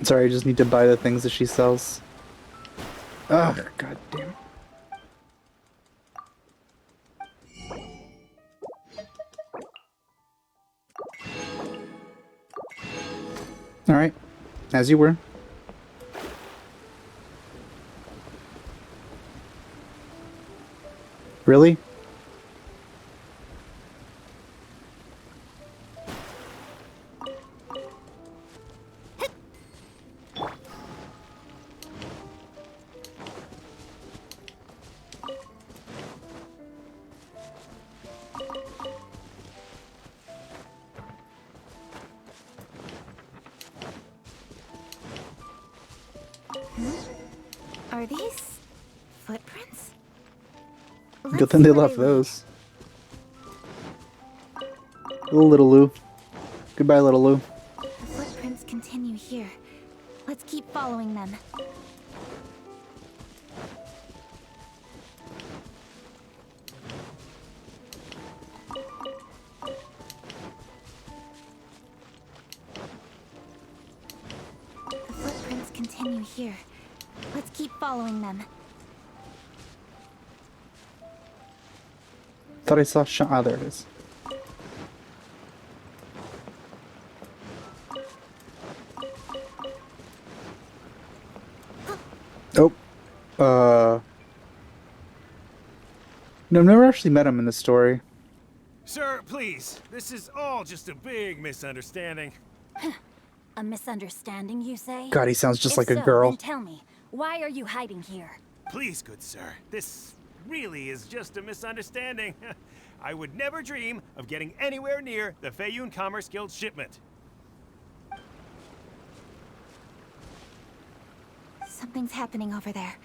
Sorry, I just need to buy the things that she sells. Oh, god damn it. Alright, as you were. Really? Are these footprints? Good thing they left those. Little Lou. Goodbye, little Lou. The footprints continue here. Let's keep following them. The footprints continue here. Let's keep following them. Thought I saw Sean. Ah, there it is. Oh. No, I've never actually met him in this story. Sir, please. This is all just a big misunderstanding. A misunderstanding, you say? God, he sounds just If like a so, girl. Then tell me, why are you hiding here? Please, good sir. This really is just a misunderstanding. I would never dream of getting anywhere near the Feiyun Commerce Guild shipment. Something's happening over there.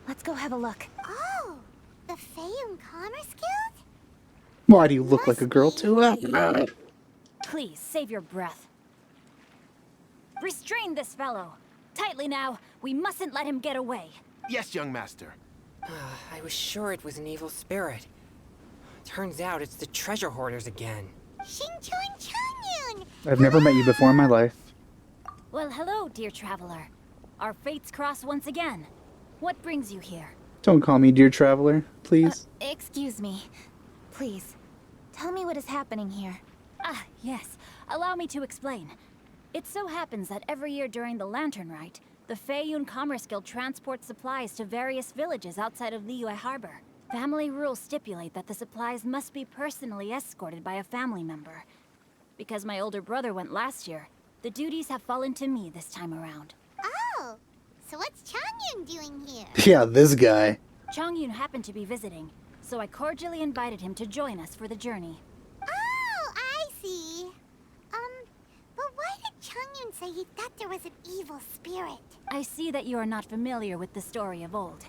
Let's go have a look. Oh, the Feiyun Commerce Guild? Why do you look like a girl too? Please, save your breath. Restrain this fellow. Tightly now. We mustn't let him get away. Yes, young master. I was sure it was an evil spirit. Turns out it's the treasure hoarders again. I've never met you before in my life. Well, hello, dear traveler. Our fates cross once again. What brings you here? Don't call me dear traveler, please. Excuse me. Please, tell me what is happening here. Ah, yes. Allow me to explain. It so happens that every year during the Lantern Rite, The Feiyun Commerce Guild transports supplies to various villages outside of Liyue Harbor. Family rules stipulate that the supplies must be personally escorted by a family member. Because my older brother went last year, the duties have fallen to me this time around. Oh, so what's Changyun doing here? Yeah, this guy. Changyun happened to be visiting, so I cordially invited him to join us for the journey. Oh, I see. But why did Changyun say he thought there was an evil spirit? I see that you are not familiar with the story of old.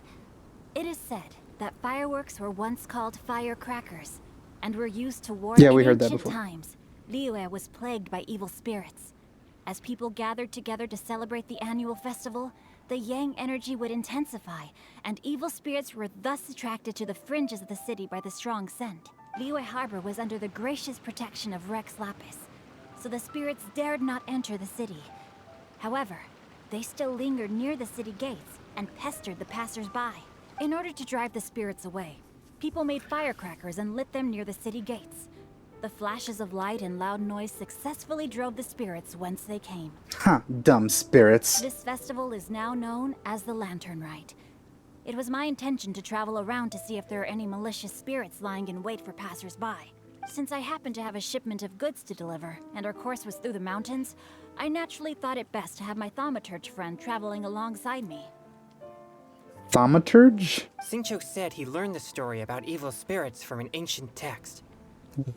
It is said that fireworks were once called firecrackers, and were used to ward Yeah, we in heard that ancient before. times. Liyue was plagued by evil spirits. As people gathered together to celebrate the annual festival, the yang energy would intensify, and evil spirits were thus attracted to the fringes of the city by the strong scent. Liyue Harbor was under the gracious protection of Rex Lapis, so the spirits dared not enter the city. However, they still lingered near the city gates and pestered the passers-by. In order to drive the spirits away, people made firecrackers and lit them near the city gates. The flashes of light and loud noise successfully drove the spirits whence they came. Huh, dumb spirits. This festival is now known as the Lantern Rite. It was my intention to travel around to see if there are any malicious spirits lying in wait for passers-by. Since I happened to have a shipment of goods to deliver, and our course was through the mountains, I naturally thought it best to have my thaumaturge friend traveling alongside me. Thaumaturge? Xingqiu said he learned the story about evil spirits from an ancient text.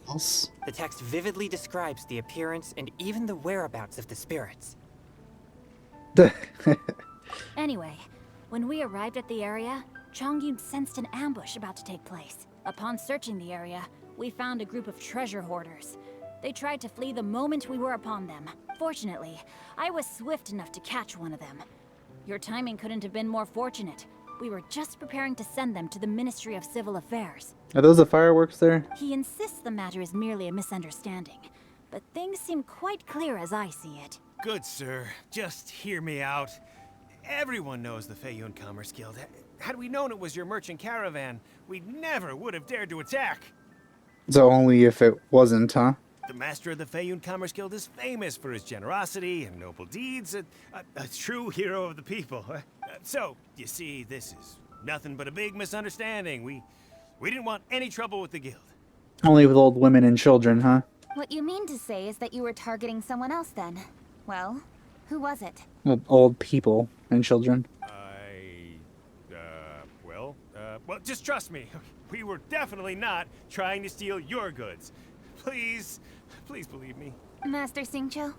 Else? The text vividly describes the appearance and even the whereabouts of the spirits. Anyway, when we arrived at the area, Changyun sensed an ambush about to take place. Upon searching the area, we found a group of treasure hoarders. They tried to flee the moment we were upon them. Fortunately, I was swift enough to catch one of them. Your timing couldn't have been more fortunate. We were just preparing to send them to the Ministry of Civil Affairs. Are those the fireworks there? He insists the matter is merely a misunderstanding, but things seem quite clear as I see it. Good sir, just hear me out. Everyone knows the Feiyun Commerce Guild. Had we known it was your merchant caravan, we never would have dared to attack. So only if it wasn't, huh? The master of the Feiyun Commerce Guild is famous for his generosity and noble deeds, a true hero of the people. So, you see, this is nothing but a big misunderstanding. We didn't want any trouble with the guild. Only with old women and children, huh? What you mean to say is that you were targeting someone else then? Well, who was it? Well, old people and children. Well, just trust me. We were definitely not trying to steal your goods. Please believe me. Master Xingqiu,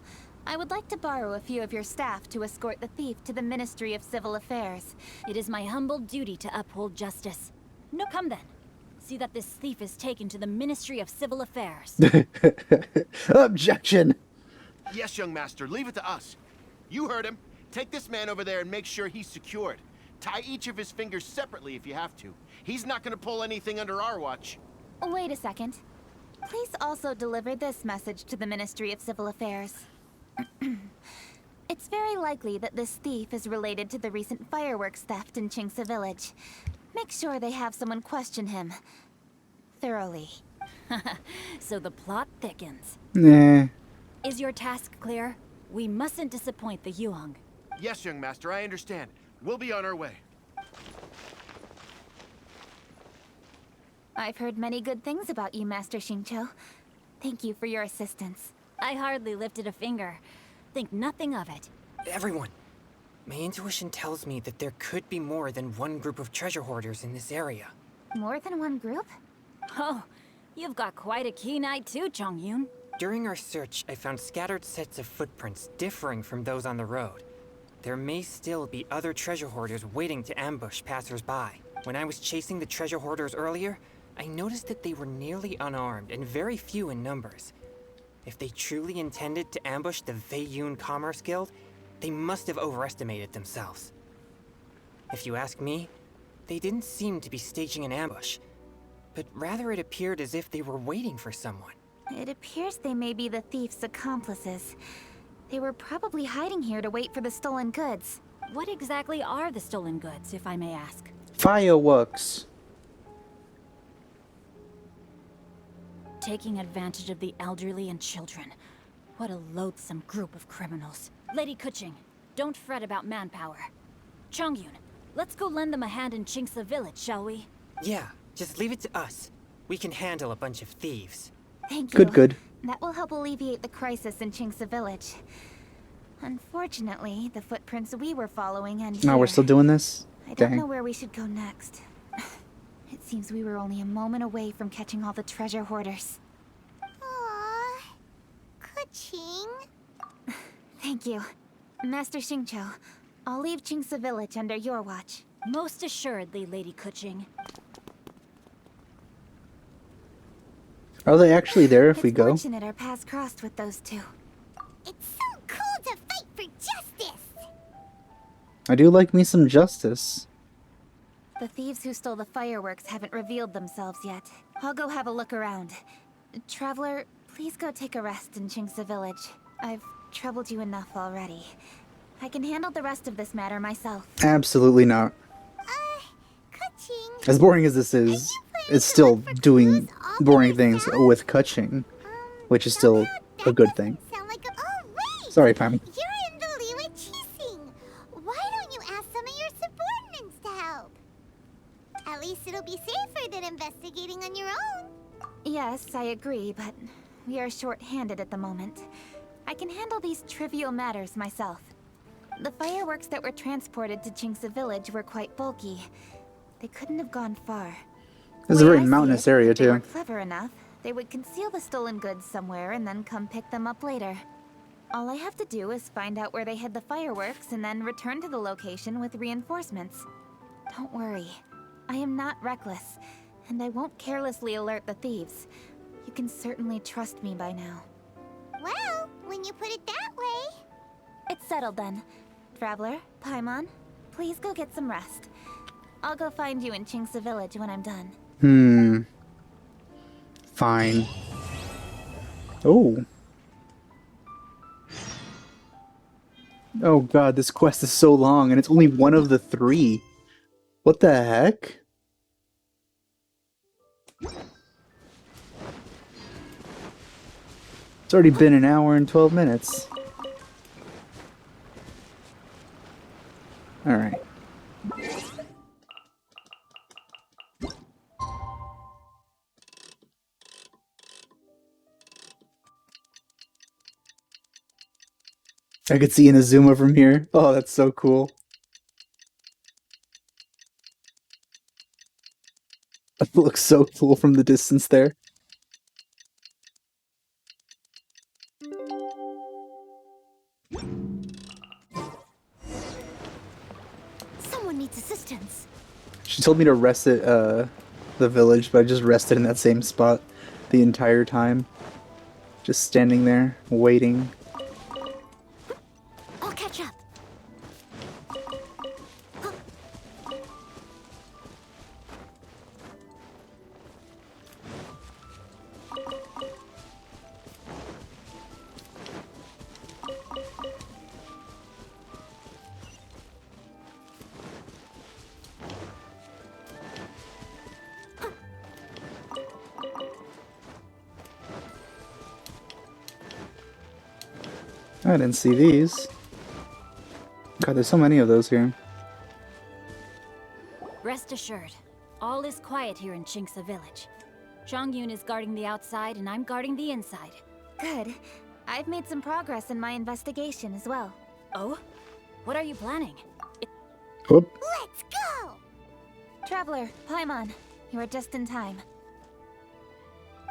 I would like to borrow a few of your staff to escort the thief to the Ministry of Civil Affairs. It is my humble duty to uphold justice. No, come then. See that this thief is taken to the Ministry of Civil Affairs. Objection! Yes, young master, leave it to us. You heard him. Take this man over there and make sure he's secured. Tie each of his fingers separately if you have to. He's not gonna pull anything under our watch. Wait a second. Please also deliver this message to the Ministry of Civil Affairs. It's very likely that this thief is related to the recent fireworks theft in Qingce Village. Make sure they have someone question him thoroughly. So the plot thickens. Nah. Is your task clear? We mustn't disappoint the Yuang. Yes, young master, I understand. We'll be on our way. I've heard many good things about you, Master Xingqiu. Thank you for your assistance. I hardly lifted a finger. Think nothing of it. Everyone, my intuition tells me that there could be more than one group of treasure hoarders in this area. More than one group? Oh, you've got quite a keen eye too, Changyun. During our search, I found scattered sets of footprints differing from those on the road. There may still be other treasure hoarders waiting to ambush passers-by. When I was chasing the treasure hoarders earlier, I noticed that they were nearly unarmed and very few in numbers. If they truly intended to ambush the Feiyun Commerce Guild, they must have overestimated themselves. If you ask me, they didn't seem to be staging an ambush, but rather it appeared as if they were waiting for someone. It appears they may be the thief's accomplices. They were probably hiding here to wait for the stolen goods. What exactly are the stolen goods, if I may ask? Fireworks. Taking advantage of the elderly and children. What a loathsome group of criminals. Lady Keqing, Don't fret about manpower. Chongyun, let's go lend them a hand in Qingce village, shall we? Yeah, just leave it to us. We can handle a bunch of thieves. Thank you. Good. That will help alleviate the crisis in Qingce village. Unfortunately, the footprints we were following end Now we're here. still doing this? I don't Dang. know where we should go next. It seems we were only a moment away from catching all the treasure hoarders. Aww. Keqing. Thank you. Master Xingqiu, I'll leave Qingce village under your watch. Most assuredly, Lady Keqing. Are they actually there if we go? Fortunate our paths crossed with those two. It's so cool to fight for justice. I do like me some justice. The thieves who stole the fireworks haven't revealed themselves yet. I'll go have a look around. Traveler, please go take a rest in Qingce village. I've troubled you enough already. I can handle the rest of this matter myself. Absolutely not. Keqing. As boring as this is, it's still doing boring things with Keqing, which is still a good thing. Sound like a... Oh, wait! Sorry, Pam. You're in the Liyue Qixing. Why don't you ask some of your subordinates to help? At least it'll be safer than investigating on your own. Yes, I agree, but we are short-handed at the moment. I can handle these trivial matters myself. The fireworks that were transported to Qingce village were quite bulky. They couldn't have gone far. It's a very Way I see mountainous it, area, if they were too. clever enough, they would conceal the stolen goods somewhere and then come pick them up later. All I have to do is find out where they hid the fireworks and then return to the location with reinforcements. Don't worry. I am not reckless, and I won't carelessly alert the thieves. You can certainly trust me by now. Well, when you put it that way... It's settled then. Traveler, Paimon, please go get some rest. I'll go find you in Qingce village when I'm done. Fine. Oh. Oh god, this quest is so long, and it's only one of the 3. What the heck? It's already been an hour and 12 minutes. Alright. I could see Inazuma from here. Oh, that's so cool. It looks so cool from the distance there. Someone needs assistance. She told me to rest at the village, but I just rested in that same spot the entire time. Just standing there, waiting. I'll catch up. I didn't see these. God, there's so many of those here. Rest assured, all is quiet here in Qingce village. Chongyun is guarding the outside and I'm guarding the inside. Good. I've made some progress in my investigation as well. Oh? What are you planning? Whoop. Let's go! Traveler, Paimon, you are just in time.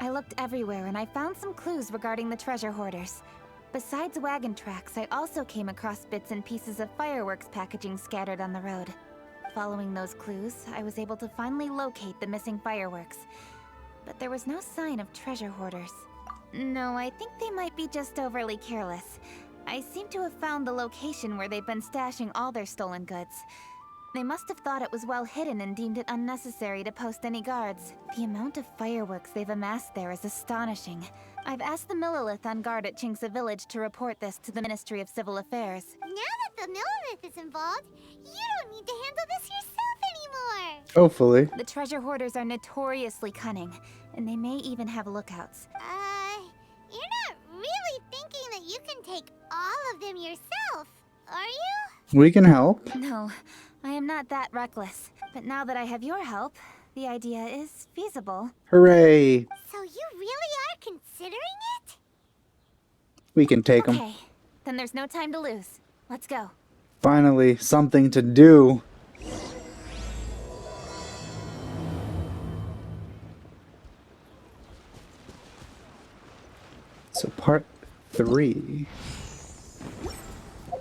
I looked everywhere and I found some clues regarding the treasure hoarders. Besides wagon tracks, I also came across bits and pieces of fireworks packaging scattered on the road. Following those clues, I was able to finally locate the missing fireworks. But there was no sign of treasure hoarders. No, I think they might be just overly careless. I seem to have found the location where they've been stashing all their stolen goods. They must have thought it was well hidden and deemed it unnecessary to post any guards. The amount of fireworks they've amassed there is astonishing. I've asked the Millilith on guard at Qingce village to report this to the Ministry of Civil Affairs. Now that the Millilith is involved, you don't need to handle this yourself anymore. Hopefully. The treasure hoarders are notoriously cunning, and they may even have lookouts. You're not really thinking that you can take all of them yourself, Are you? We can help. No, I am not that reckless. But now that I have your help, the idea is feasible. Hooray! So you really are considering it? We can take them. Okay, then there's no time to lose. Let's go. Finally, something to do. So part 3.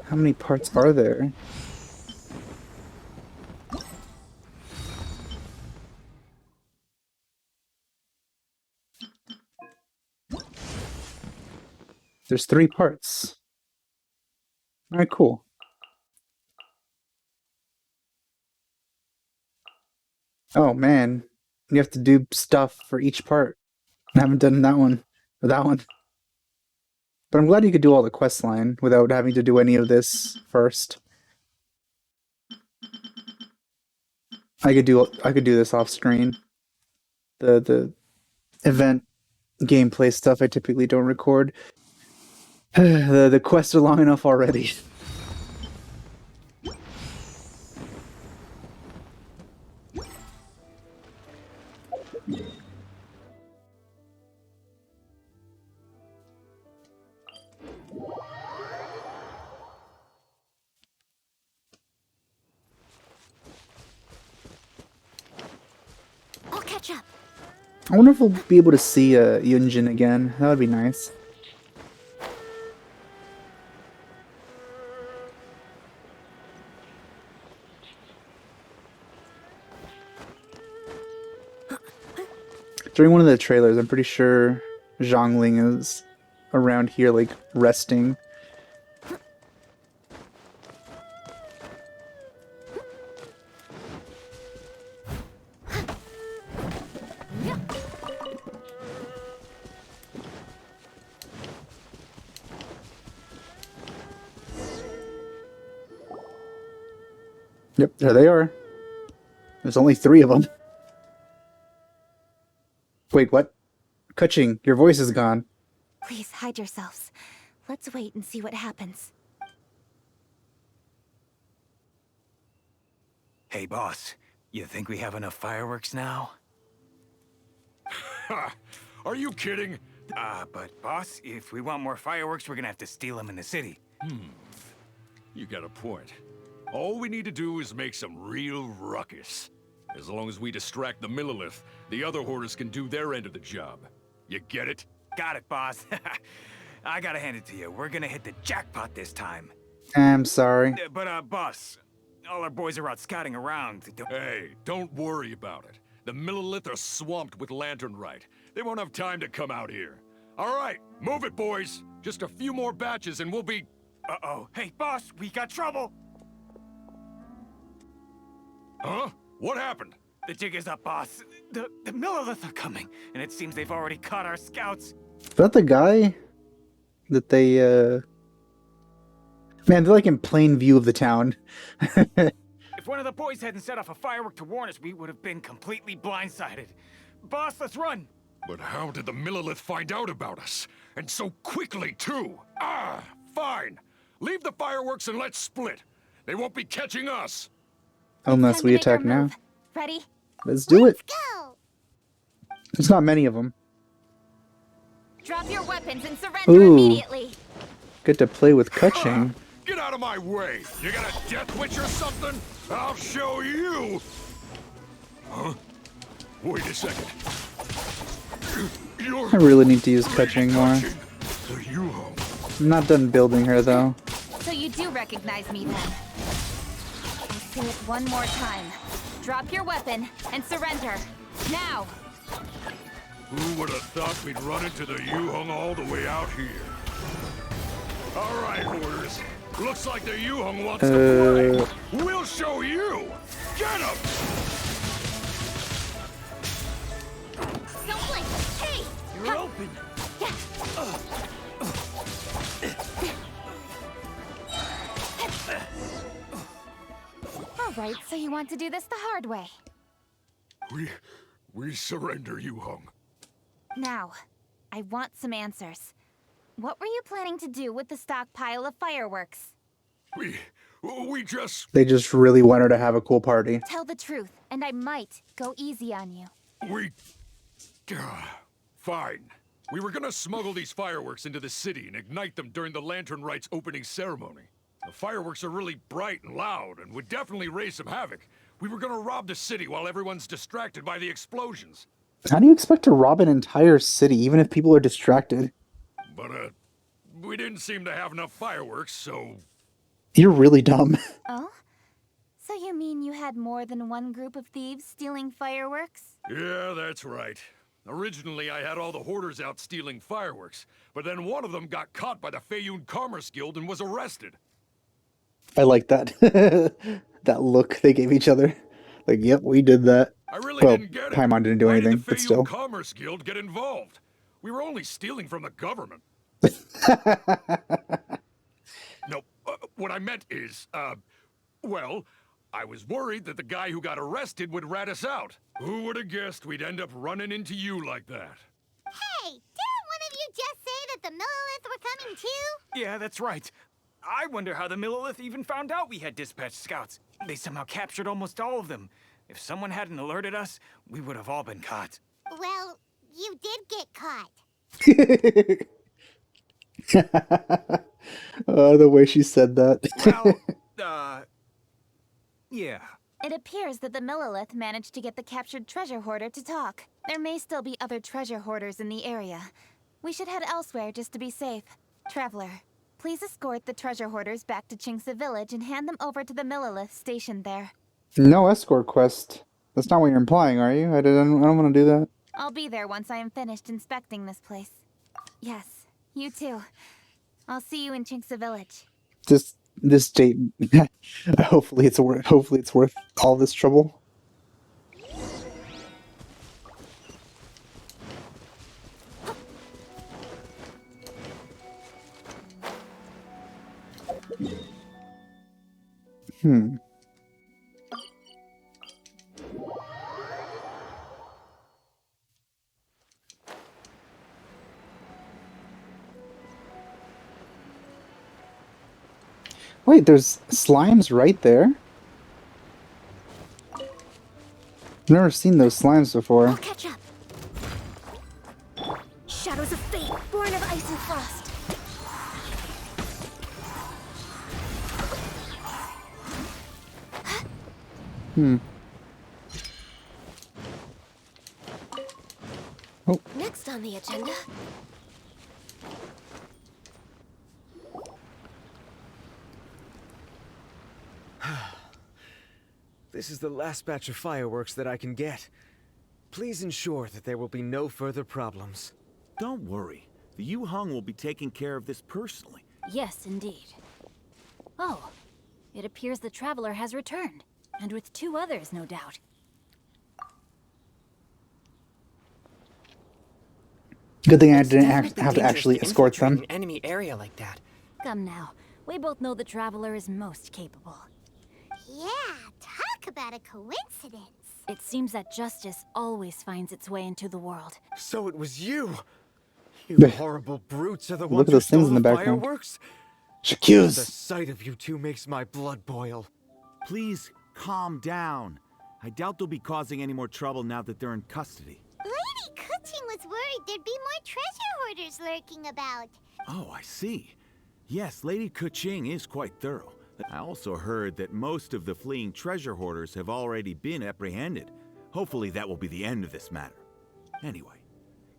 How many parts are there? There's 3 parts. Alright, cool. Oh man, you have to do stuff for each part. I haven't done that one, or that one. But I'm glad you could do all the quest line without having to do any of this first. I could do this off screen. The event gameplay stuff I typically don't record. The quests are long enough already. I'll catch up. I wonder if we'll be able to see Yunjin again. That would be nice. During one of the trailers, I'm pretty sure Zhongling is around here, like, resting. Yep, there they are. There's only 3 of them. Wait, what? Keqing, your voice is gone. Please hide yourselves. Let's wait and see what happens. Hey, boss. You think we have enough fireworks now? Ha! Are you kidding? But boss, if we want more fireworks, we're gonna have to steal them in the city. You got a point. All we need to do is make some real ruckus. As long as we distract the Millilith, the other hoarders can do their end of the job. You get it? Got it, boss. I gotta hand it to you. We're gonna hit the jackpot this time. I'm sorry. But, boss, all our boys are out scouting around. Hey, don't worry about it. The Millilith are swamped with lantern Rite. They won't have time to come out here. All right, move it, boys. Just a few more batches and we'll be... Uh-oh. Hey, boss, we got trouble. Huh? What happened? The jig is up, boss. The Millilith are coming, and it seems they've already caught our scouts. Is that the guy that they, Man, they're like in plain view of the town. If one of the boys hadn't set off a firework to warn us, we would have been completely blindsided. Boss, let's run! But how did the Millilith find out about us? And so quickly, too? Fine. Leave the fireworks and let's split. They won't be catching us. Unless we attack now. Ready? Let's do it. Go! There's not many of them. Drop your weapons and surrender immediately. Get to play with Keqing. Get out of my way! You got a death witch or something? I'll show you! Huh? Wait a second. I really need to use Keqing more. I'm not done building her though. So you do recognize me then? I'll say it one more time. Drop your weapon and surrender. Now! Who would have thought we'd run into the Yuhong all the way out here? All right, hoarders. Looks like the Yuhong wants to play. We'll show you! Get him! Don't blink! Hey! You're open! Alright, so you want to do this the hard way. We surrender, Yuhong. Now, I want some answers. What were you planning to do with the stockpile of fireworks? We just... They just really want her to have a cool party. Tell the truth, and I might go easy on you. We... Fine. We were gonna smuggle these fireworks into the city and ignite them during the Lantern Rite's opening ceremony. The fireworks are really bright and loud and would definitely raise some havoc. We were gonna rob the city while everyone's distracted by the explosions. How do you expect to rob an entire city, even if people are distracted? But, we didn't seem to have enough fireworks, so... You're really dumb. Oh? So you mean you had more than one group of thieves stealing fireworks? Yeah, that's right. Originally, I had all the hoarders out stealing fireworks, but then one of them got caught by the Feiyun Commerce Guild and was arrested. I like that. That look they gave each other. Like, yep, we did that. I really Well, didn't get it. Paimon didn't do Why anything, did the but Feiyun still. Commerce Guild get involved? We were only stealing from the government. No, what I meant is, well, I was worried that the guy who got arrested would rat us out. Who would have guessed we'd end up running into you like that? Hey, didn't one of you just say that the Millilith were coming too? Yeah, that's right. I wonder how the Millilith even found out we had dispatched scouts. They somehow captured almost all of them. If someone hadn't alerted us, we would have all been caught. Well, you did get caught. The way she said that. Well, yeah. It appears that the Millilith managed to get the captured treasure hoarder to talk. There may still be other treasure hoarders in the area. We should head elsewhere just to be safe. Traveler, please escort the treasure hoarders back to Qingce Village and hand them over to the Millilith stationed there. No escort quest. That's not what you're implying, are you? I don't want to do that. I'll be there once I am finished inspecting this place. Yes, you too. I'll see you in Qingce Village. This date. Hopefully it's worth all this trouble. Wait, there's slimes right there? I've never seen those slimes before. I'll catch up. Shadows of fate, born of ice and frost. Oh. Next on the agenda. This is the last batch of fireworks that I can get. Please ensure that there will be no further problems. Don't worry. The Yu Hong will be taking care of this personally. Yes, indeed. Oh, it appears the traveler has returned. And with 2 others, no doubt. Good thing I It's didn't definitely have to dangerous actually escort them. infiltrate an enemy area like that. Come now. We both know the traveler is most capable. Yeah, talk about a coincidence. It seems that justice always finds its way into the world. So it was you! You horrible brutes are the ones Look at who those things stole in the the background. fireworks? J'accuse! The sight of you two makes my blood boil. Please, calm down. I doubt they'll be causing any more trouble now that they're in custody. Lady Keqing was worried there'd be more treasure hoarders lurking about. Oh, I see. Yes, Lady Keqing is quite thorough. I also heard that most of the fleeing treasure hoarders have already been apprehended. Hopefully that will be the end of this matter. Anyway,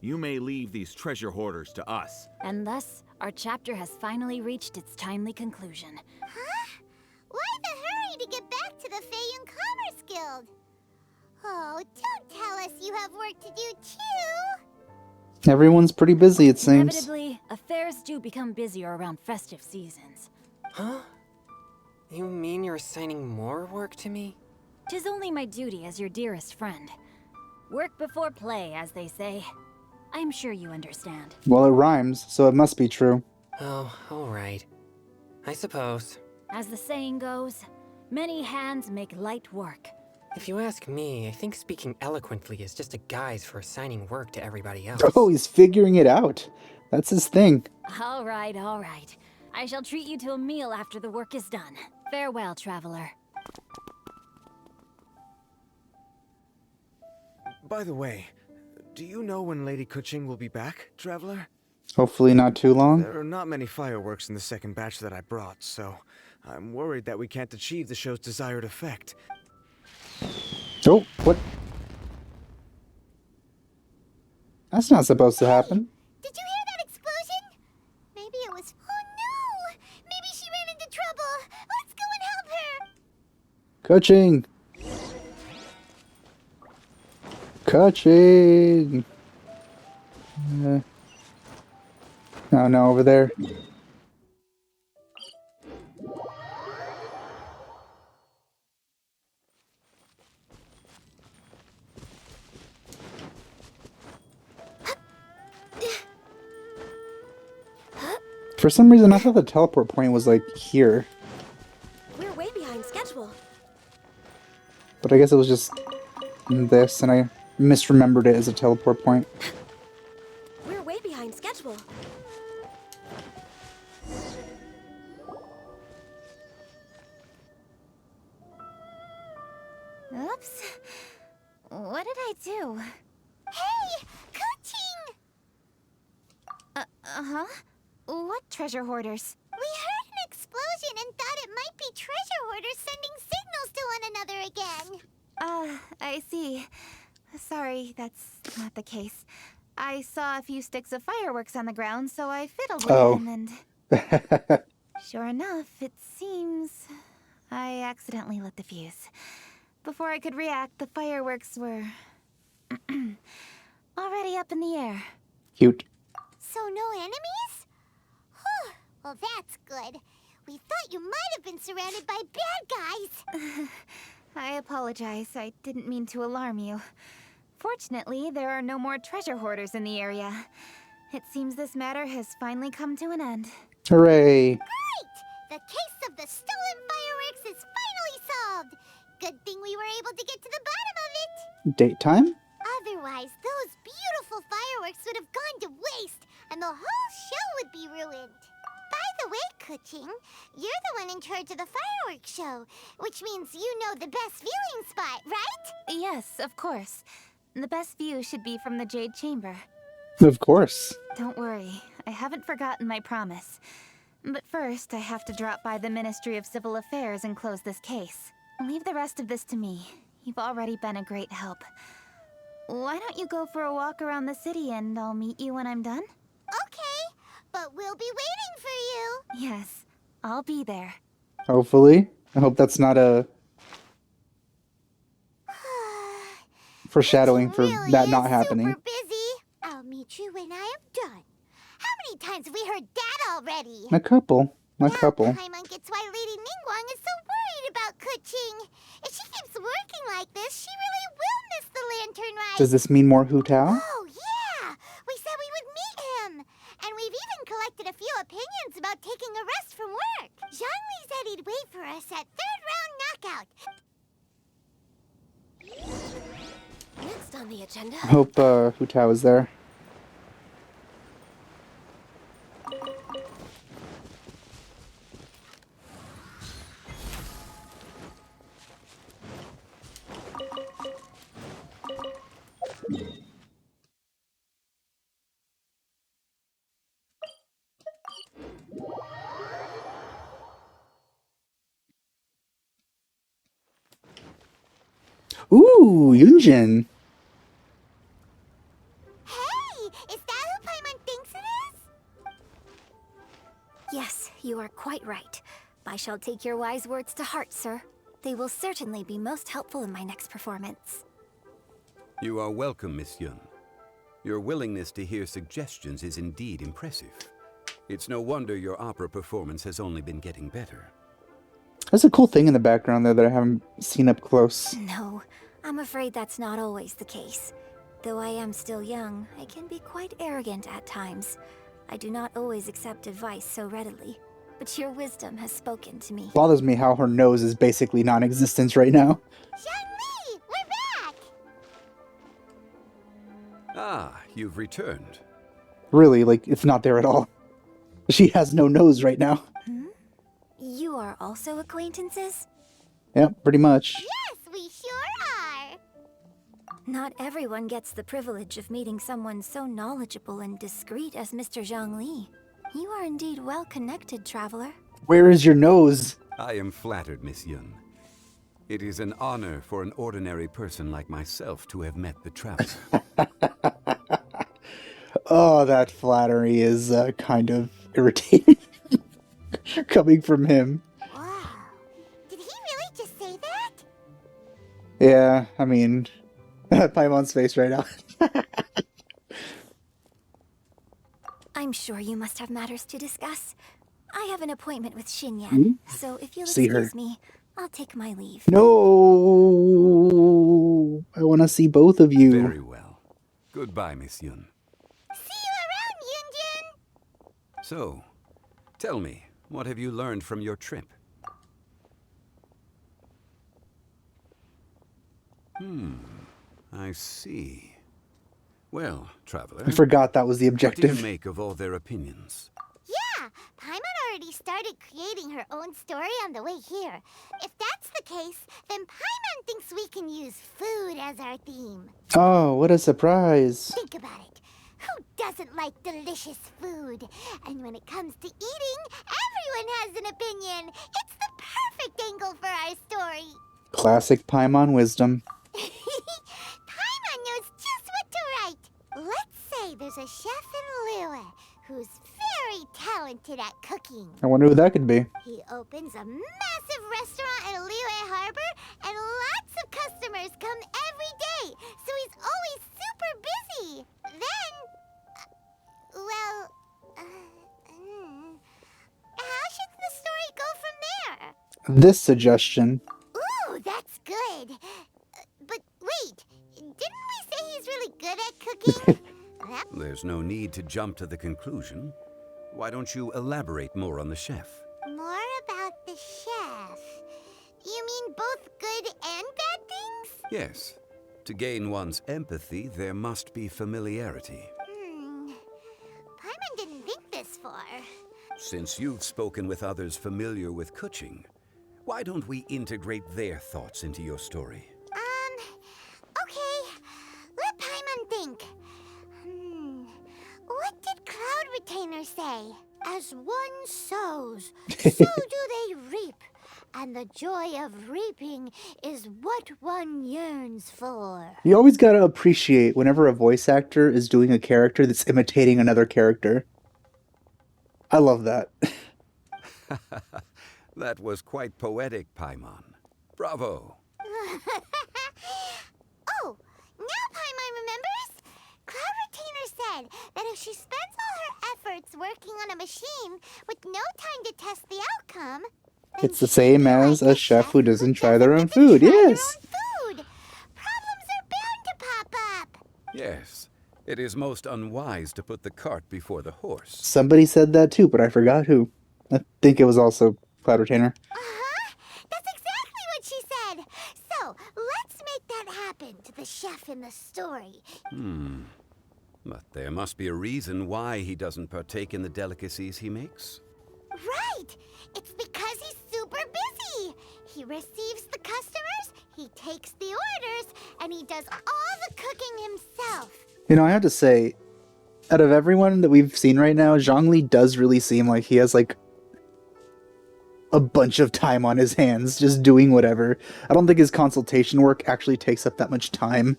you may leave these treasure hoarders to us. And thus, our chapter has finally reached its timely conclusion. Huh? Why the hurry to get back to the Feiyun Commerce Guild? Oh, don't tell us you have work to do too! Everyone's pretty busy, it seems. Inevitably, affairs do become busier around festive seasons. Huh? You mean you're assigning more work to me? 'Tis only my duty as your dearest friend. Work before play, as they say. I'm sure you understand. Well, it rhymes, so it must be true. Oh, alright. I suppose. As the saying goes, many hands make light work. If you ask me, I think speaking eloquently is just a guise for assigning work to everybody else. Oh, he's figuring it out. That's his thing. All right, all right. I shall treat you to a meal after the work is done. Farewell, traveler. By the way, do you know when Lady Keqing will be back, traveler? Hopefully not too long. There are not many fireworks in the second batch that I brought, so I'm worried that we can't achieve the show's desired effect. Oh, what? That's not supposed to happen. Did you hear that explosion? Maybe it was... Oh no! Maybe she ran into trouble! Let's go and help her! Keqing! Keqing! Oh no, over there. For some reason, I thought the teleport point was like here, We're way behind schedule. but I guess it was just this, and I misremembered it as a teleport point. We're way behind schedule. Oops. What did I do? Hey! Keqing! Uh-huh? What treasure hoarders? We heard an explosion and thought it might be treasure hoarders sending signals to one another again. I see. Sorry, that's not the case. I saw a few sticks of fireworks on the ground, so I fiddled with them and... Sure enough, it seems... I accidentally lit the fuse. Before I could react, the fireworks were... already up in the air. Cute. So no enemies? Whew. Well, that's good. We thought you might have been surrounded by bad guys. I apologize. I didn't mean to alarm you. Fortunately, there are no more treasure hoarders in the area. It seems this matter has finally come to an end. Hooray! Great! The case of the stolen fireworks is finally solved. Good thing we were able to get to the bottom of it. Date time? Otherwise, those beautiful fireworks would have gone to waste, and the whole show would be ruined. By the way, Keqing, you're the one in charge of the fireworks show, which means you know the best viewing spot, right? Yes, of course. The best view should be from the Jade Chamber. Of course. Don't worry, I haven't forgotten my promise. But first, I have to drop by the Ministry of Civil Affairs and close this case. Leave the rest of this to me. You've already been a great help. Why don't you go for a walk around the city and I'll meet you when I'm done? Okay, but we'll be waiting for you. Yes, I'll be there. Hopefully. I hope that's not a foreshadowing for really that not is happening. Super busy. I'll meet you when I am done. How many times have we heard that already? A couple. A couple. Paimon gets why Lady Ningguang is so worried about Keqing. If she keeps working like this, she really will miss the lantern ride. Does this mean more Hu Tao? Oh, yeah! We said we would meet him. And we've even collected a few opinions about taking a rest from work. Zhongli said he'd wait for us at third round knockout. Next on the agenda. I hope Hu Tao is there. Ooh, Yunjin. Hey, is that who Paimon thinks it is? Yes, you are quite right. I shall take your wise words to heart, sir. They will certainly be most helpful in my next performance. You are welcome, Miss Yun. Your willingness to hear suggestions is indeed impressive. It's no wonder your opera performance has only been getting better. There's a cool thing in the background there that I haven't seen up close. No, I'm afraid that's not always the case. Though I am still young, I can be quite arrogant at times. I do not always accept advice so readily. But your wisdom has spoken to me. Bothers me how her nose is basically non-existent right now. Zhongli, we're back! Ah, you've returned. Really, like, it's not there at all. She has no nose right now. You are also acquaintances? Yeah, pretty much. Yes, we sure are. Not everyone gets the privilege of meeting someone so knowledgeable and discreet as Mr. Zhongli. You are indeed well connected, traveler. Where is your nose? I am flattered, Miss Yun. It is an honor for an ordinary person like myself to have met the traveler. Oh, that flattery is kind of irritating. Coming from him. Wow. Did he really just say that? Yeah, I mean, Paimon's face right now. I'm sure you must have matters to discuss. I have an appointment with Xinyan, Hmm? so if you'll See her. excuse me, I'll take my leave. No, I want to see both of you. Very well. Goodbye, Miss Yun. See you around, Yunjin! So, tell me, what have you learned from your trip? I see. Well, traveler, I forgot that was the what do objective. you make of all their opinions? Yeah, Paimon already started creating her own story on the way here. If that's the case, then Paimon thinks we can use food as our theme. Oh, what a surprise. Think about it. Who doesn't like delicious food? And when it comes to eating, everyone has an opinion. It's the perfect angle for our story. Classic Paimon wisdom. Paimon knows just what to write. Let's say there's a chef in Liyue who's very talented at cooking. I wonder who that could be. He opens a massive restaurant in Liyue Harbor, and lots of customers come every day, so he's always super busy. Then, how should the story go from there? This suggestion. Ooh, that's good. But wait, didn't we say he's really good at cooking? There's no need to jump to the conclusion. Why don't you elaborate more on the chef? More about the chef. You mean both good and bad things? Yes. To gain one's empathy, there must be familiarity. Paimon didn't think this far. Since you've spoken with others familiar with Keqing, why don't we integrate their thoughts into your story? Okay. Let Paimon think. What did Cloud Retainer say? As one sows, so do they reap. And the joy of reaping is what one yearns for. You always gotta appreciate whenever a voice actor is doing a character that's imitating another character. I love that. That was quite poetic, Paimon. Bravo. Oh, now Paimon remembers? Cloud Retainer said that if she spends all her efforts working on a machine with no time to test the outcome, It's the same as a chef who doesn't try their own food. Yes. food, problems are bound to pop up. Yes. It is most unwise to put the cart before the horse. Somebody said that too, but I forgot who. I think it was also Cloud Retainer. That's exactly what she said. So, let's make that happen to the chef in the story. But there must be a reason why he doesn't partake in the delicacies he makes. Right! It's because he's super busy. He receives the customers, he takes the orders, and he does all the cooking himself. You know, I have to say, out of everyone that we've seen right now, Zhongli does really seem like he has, like, a bunch of time on his hands, just doing whatever. I don't think his consultation work actually takes up that much time.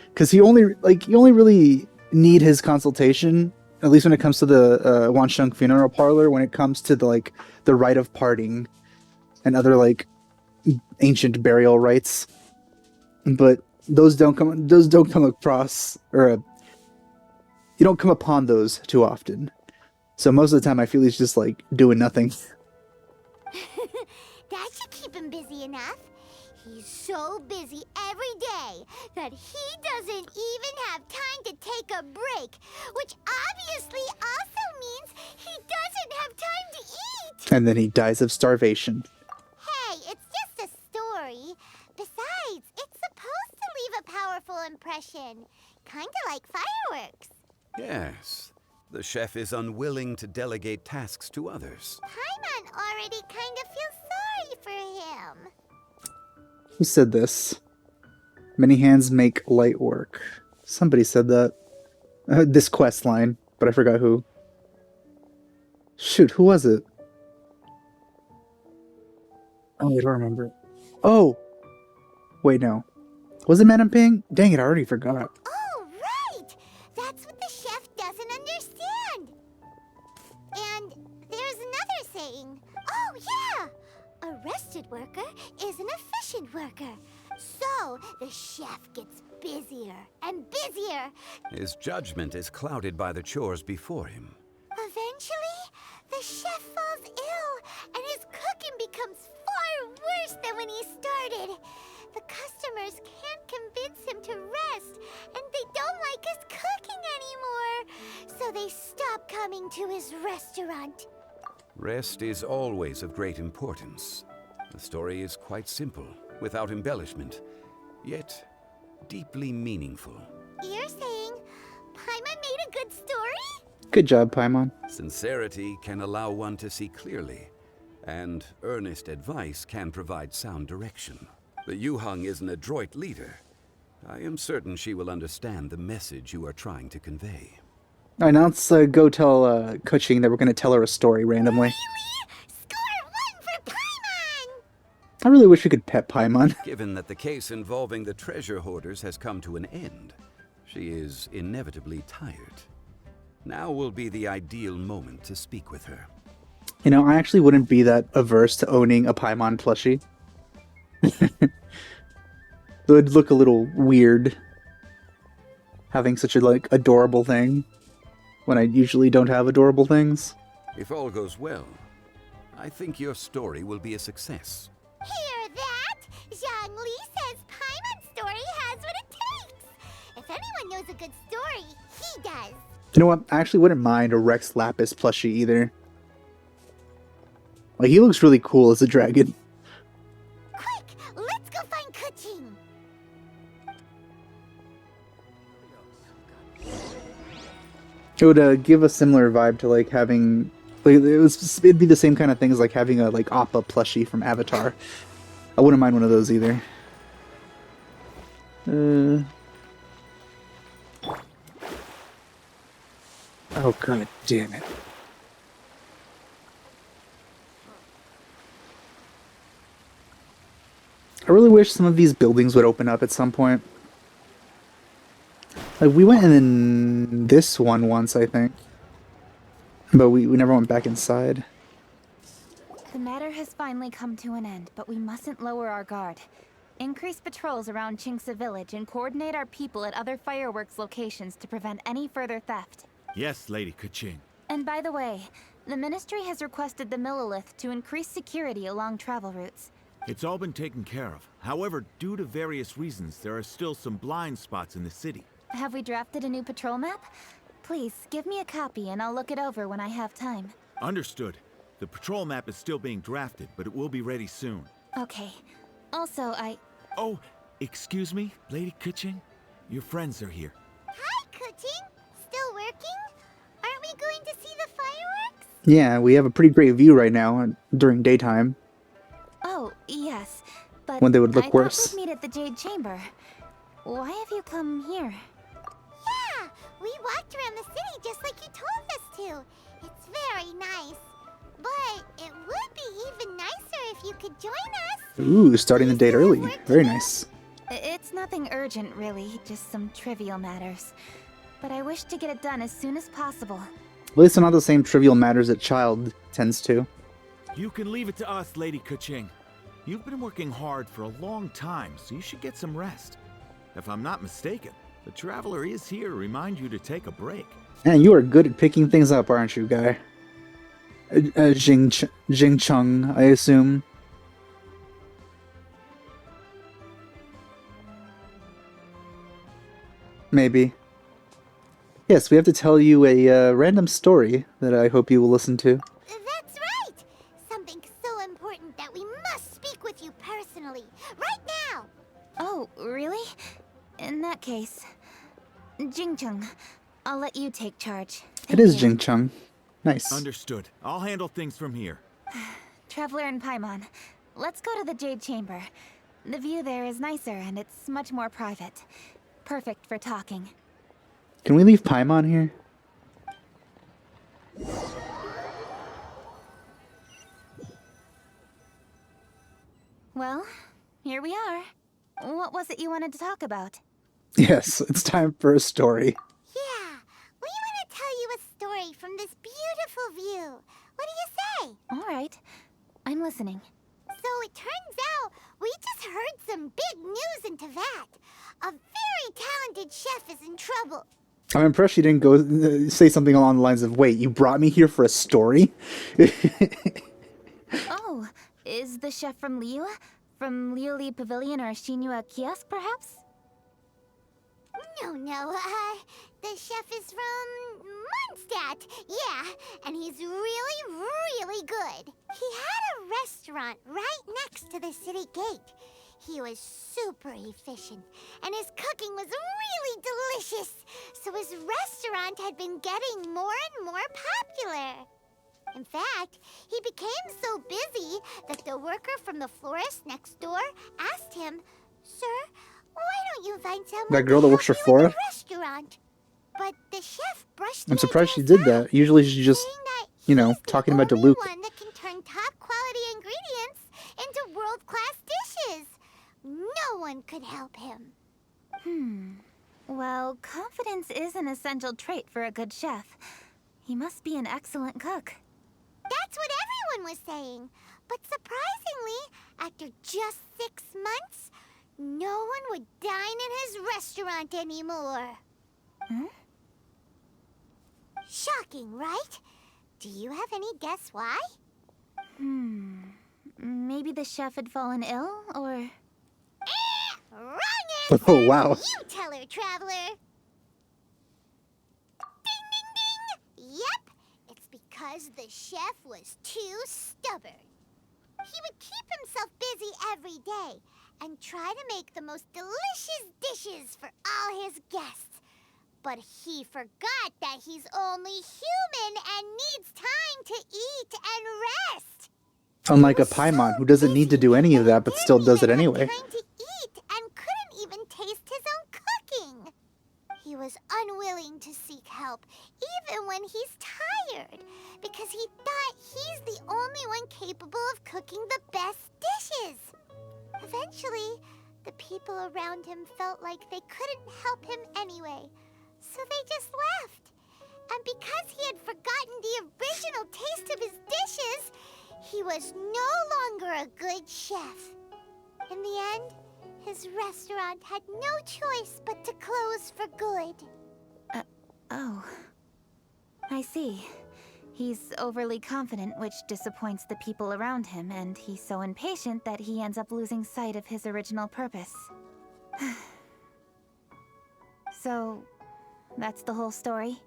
Because you only really need his consultation, at least when it comes to the Wansheng funeral parlor, when it comes to the rite of parting and other, like, ancient burial rites. But those don't come across, or you don't come upon those too often. So most of the time I feel he's just, like, doing nothing. That should keep him busy enough. He's so busy every day that he doesn't even have time to take a break, which obviously also means he doesn't have time to eat. And then he dies of starvation. Hey, it's just a story. Besides, it's supposed to leave a powerful impression. Kinda like fireworks. Yes. The chef is unwilling to delegate tasks to others. Paimon already kind of feels sorry for him. Who said this? Many hands make light work. Somebody said that. This quest line, but I forgot who. Shoot, who was it? Oh, I don't remember. Oh! Wait, no. Was it Man in Pink? Dang it, I already forgot. Oh, right! That's what the chef doesn't understand. And there's another saying. Oh, yeah! A rested worker is an efficient worker. So, the chef gets busier and busier. His judgment is clouded by the chores before him. Eventually, the chef falls ill, and his cooking becomes far worse than when he started. The customers can't convince him to rest, and they don't like his cooking anymore. So they stop coming to his restaurant. Rest is always of great importance. The story is quite simple, without embellishment, yet deeply meaningful. You're saying Paimon made a good story? Good job, Paimon. Sincerity can allow one to see clearly, and earnest advice can provide sound direction. The Yuheng is an adroit leader. I am certain she will understand the message you are trying to convey. Alright, now let's go tell Keqing that we're going to tell her a story randomly. Score 1 for Paimon! I really wish we could pet Paimon. Given that the case involving the treasure hoarders has come to an end, she is inevitably tired. Now will be the ideal moment to speak with her. You know, I actually wouldn't be that averse to owning a Paimon plushie. It would look a little weird having such a adorable thing when I usually don't have adorable things. If all goes well, I think your story will be a success. Hear that? Zhongli says Paimon's story has what it takes. If anyone knows a good story, he does. You know what? I actually wouldn't mind a Rex Lapis plushie either. Like, he looks really cool as a dragon. Quick, let's go find Keqing. It would give a similar vibe to like having, like, it'd be the same kind of thing as like having a like Appa plushie from Avatar. I wouldn't mind one of those either. Oh god damn it. I really wish some of these buildings would open up at some point. Like, we went in this one once, I think. But we never went back inside. The matter has finally come to an end, but we mustn't lower our guard. Increase patrols around Qingce village and coordinate our people at other fireworks locations to prevent any further theft. Yes, Lady Keqing. And by the way, the Ministry has requested the Millelith to increase security along travel routes. It's all been taken care of. However, due to various reasons, there are still some blind spots in the city. Have we drafted a new patrol map? Please, give me a copy and I'll look it over when I have time. Understood. The patrol map is still being drafted, but it will be ready soon. Okay. Also, Oh, excuse me, Lady Keqing? Your friends are here. Hi, Keqing. Still working? Aren't we going to see the fireworks? Yeah, we have a pretty great view right now during daytime. Oh, yes. But When they would look I worse. thought we'd meet at the Jade Chamber. Why have you come here? Yeah, we walked around the city just like you told us to. It's very nice. But it would be even nicer if you could join us. Ooh, starting the date early. Very nice. It's nothing urgent, really. Just some trivial matters. But I wish to get it done as soon as possible. At least not the same trivial matters that Child tends to. You can leave it to us, Lady Keqing. You've been working hard for a long time, so you should get some rest. If I'm not mistaken, the Traveler is here to remind you to take a break. Man, you are good at picking things up, aren't you, guy? Jing Chung, I assume. Maybe. Yes, we have to tell you a random story that I hope you will listen to. That's right! Something so important that we must speak with you personally. Right now! Oh, really? In that case, Jingcheng, I'll let you take charge. It is Jingcheng. Nice. Understood. I'll handle things from here. Traveler and Paimon, let's go to the Jade Chamber. The view there is nicer and it's much more private. Perfect for talking. Can we leave Paimon here? Well, here we are. What was it you wanted to talk about? Yes, it's time for a story. Yeah, we want to tell you a story from this beautiful view. What do you say? All right, I'm listening. So it turns out we just heard some big news in Teyvat. A very talented chef is in trouble. I'm impressed you didn't go say something along the lines of, wait, you brought me here for a story? Oh, is the chef from Liyue? From Liuli Pavilion or Shinua Kiosk, perhaps? No, the chef is from Mondstadt. Yeah, and he's really, really good. He had a restaurant right next to the city gate. He was super efficient, and his cooking was really delicious. So his restaurant had been getting more and more popular. In fact, he became so busy that the worker from the florist next door asked him, "Sir, why don't you find someone That girl that works for to help you Flora? in the restaurant?" But the chef brushed I'm the surprised she idea did that. Usually she's just, you know, talking about only Diluc. one that can turn top quality ingredients into world-class dishes. No one could help him. Well, confidence is an essential trait for a good chef. He must be an excellent cook. That's what everyone was saying. But surprisingly, after just 6 months, no one would dine in his restaurant anymore. Shocking, right? Do you have any guess why? Maybe the chef had fallen ill, or... Wrong answer! Oh, wow. You tell her, Traveler. Ding, ding, ding! Yep, it's because the chef was too stubborn. He would keep himself busy every day and try to make the most delicious dishes for all his guests. But he forgot that he's only human and needs time to eat and rest. Unlike a Paimon, who doesn't need to do any of that, but still does it anyway. Trying to eat and couldn't even taste his own cooking. He was unwilling to seek help, even when he's tired, because he thought he's the only one capable of cooking the best dishes. Eventually, the people around him felt like they couldn't help him anyway, so they just left. And because he had forgotten the original taste of his dishes, he was no longer a good chef. In the end, his restaurant had no choice but to close for good. Oh. I see. He's overly confident, which disappoints the people around him, and he's so impatient that he ends up losing sight of his original purpose. So, that's the whole story?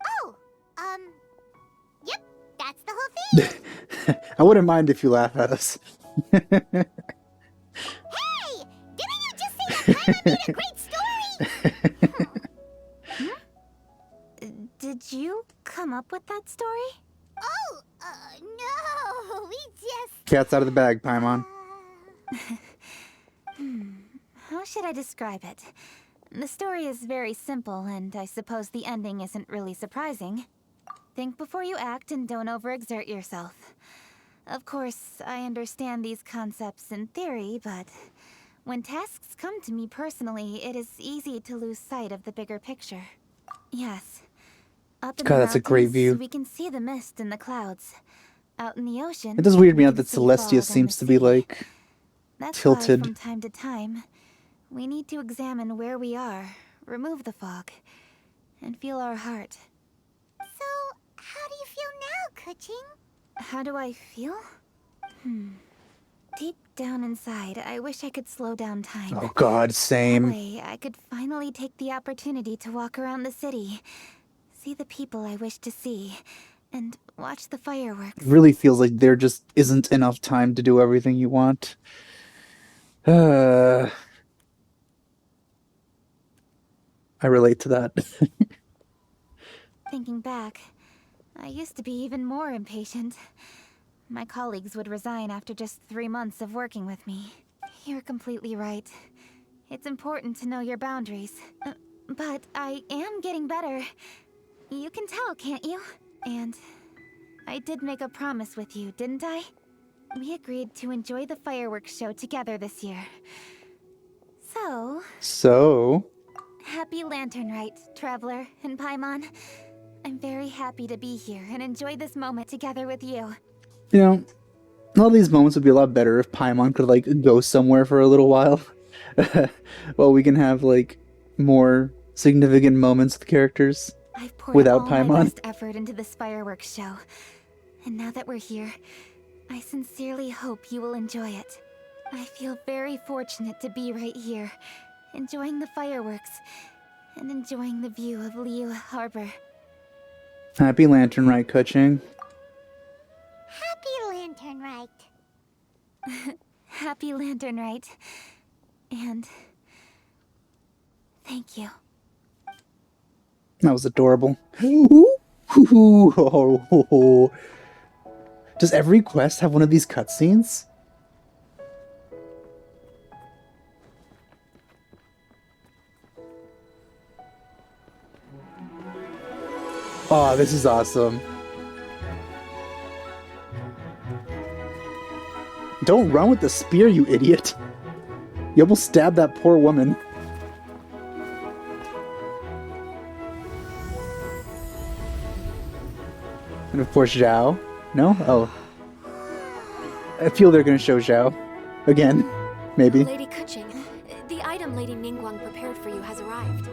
Oh, yep, that's the whole thing. I wouldn't mind if you laugh at us. Hey! Didn't you just say that Paimon made a great story? Did you come up with that story? Oh, no, we just... Cat's out of the bag, Paimon. How should I describe it? The story is very simple, and I suppose the ending isn't really surprising. Think before you act and don't overexert yourself. Of course, I understand these concepts in theory, but when tasks come to me personally, it is easy to lose sight of the bigger picture. Yes. Up in God, the that's a great mountains, view. we can see the mist in the clouds. Out in the ocean, It does weird me we out can that see Celestia fog on seems the to be, sea. like, That's tilted. why, from time to time, we need to examine where we are, remove the fog, and feel our heart. So, how do you feel now, Keqing? How do I feel? Deep down inside, I wish I could slow down time. Oh God, That same. way, I could finally take the opportunity to walk around the city, see the people I wish to see, and watch the fireworks. It really feels like there just isn't enough time to do everything you want. I relate to that. Thinking back, I used to be even more impatient. My colleagues would resign after just 3 months of working with me. You're completely right. It's important to know your boundaries. But I am getting better. You can tell, can't you? And I did make a promise with you, didn't I? We agreed to enjoy the fireworks show together this year. So... Happy Lantern Rite, Traveler and Paimon. I'm very happy to be here and enjoy this moment together with you. You know, all these moments would be a lot better if Paimon could, like, go somewhere for a little while. Well, we can have, like, more significant moments with characters I've poured without all Paimon. my best effort into this fireworks show. And now that we're here, I sincerely hope you will enjoy it. I feel very fortunate to be right here, enjoying the fireworks, and enjoying the view of Liyue Harbor. Happy Lantern Rite, Keqing. Happy Lantern Rite. Happy Lantern Rite. And... thank you. That was adorable. Does every quest have one of these cutscenes? Oh, this is awesome. Don't run with the spear, you idiot. You almost stabbed that poor woman. And of course, Zhao. No? Oh. I feel they're gonna show Zhao. Again. Maybe. Lady Keqing, the item Lady Ningguang prepared for you has arrived.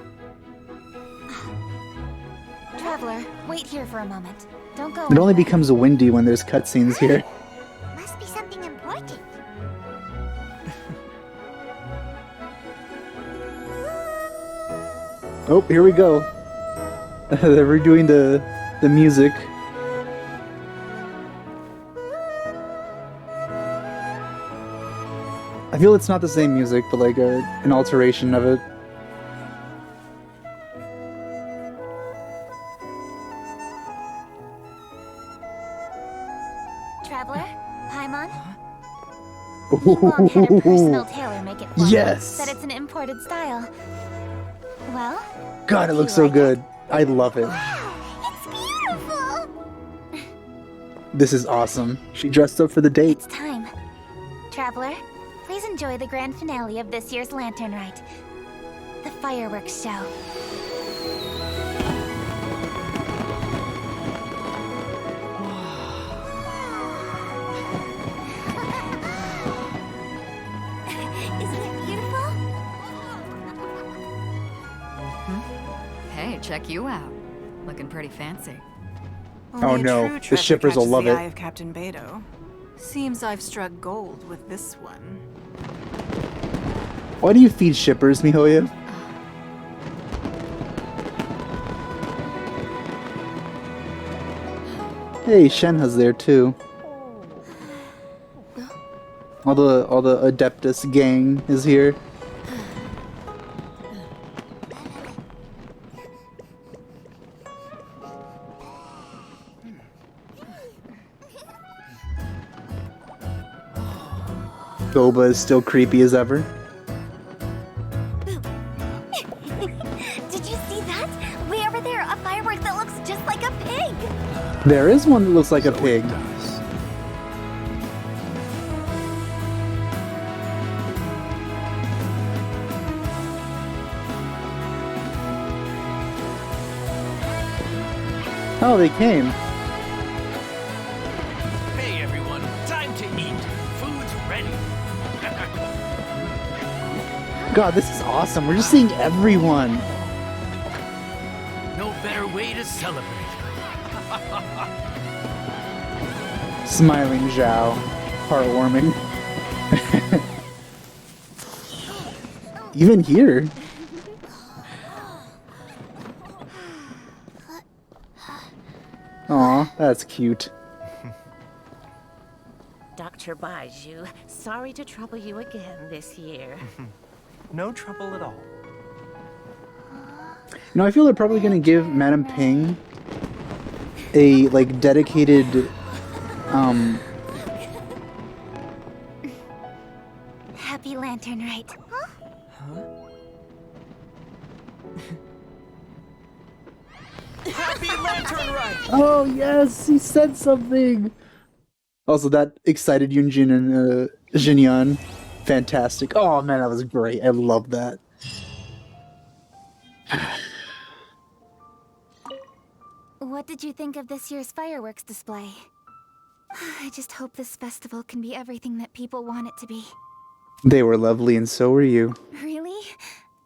Traveler, wait here for a moment. Don't go It only anywhere. becomes windy when there's cutscenes here. Must be something important. Oh, here we go. They're redoing the music. I feel it's not the same music, but like an alteration of it. Traveler, Paimon? Ningguang had a personal tailor make it for me. Yes! Said it's an imported style. Well? God, it do looks you so like good. I love it. It's beautiful. This is awesome. She dressed up for the date. It's time. Traveler, please enjoy the grand finale of this year's Lantern Rite. The fireworks show. Isn't it beautiful? Hey, check you out. Looking pretty fancy. Oh no, the shippers will love the it. eye of Captain Beidou. Seems I've struck gold with this one. Why do you feed shippers, Mihoyo? Hey, Shenhe's there too. All the Adeptus gang is here. Boba is still creepy as ever. Did you see that? Way over there, a firework that looks just like a pig. There is one that looks like a pig. Oh, they came. Hey everyone, time to eat. Food's ready. God, this is awesome. We're just seeing everyone. No better way to celebrate. Smiling Zhao. Heartwarming. Even here. Aw, that's cute. Dr. Baiju, sorry to trouble you again this year. No trouble at all. You know, I feel they're probably gonna give Madame Ping a like dedicated Happy Lantern Rite. Happy Lantern Rite! Oh yes, he said something. Also, that excited Yunjin and Jinyan. Fantastic. Oh man, that was great. I love that. What did you think of this year's fireworks display? I just hope this festival can be everything that people want it to be. They were lovely, and so were you. Really?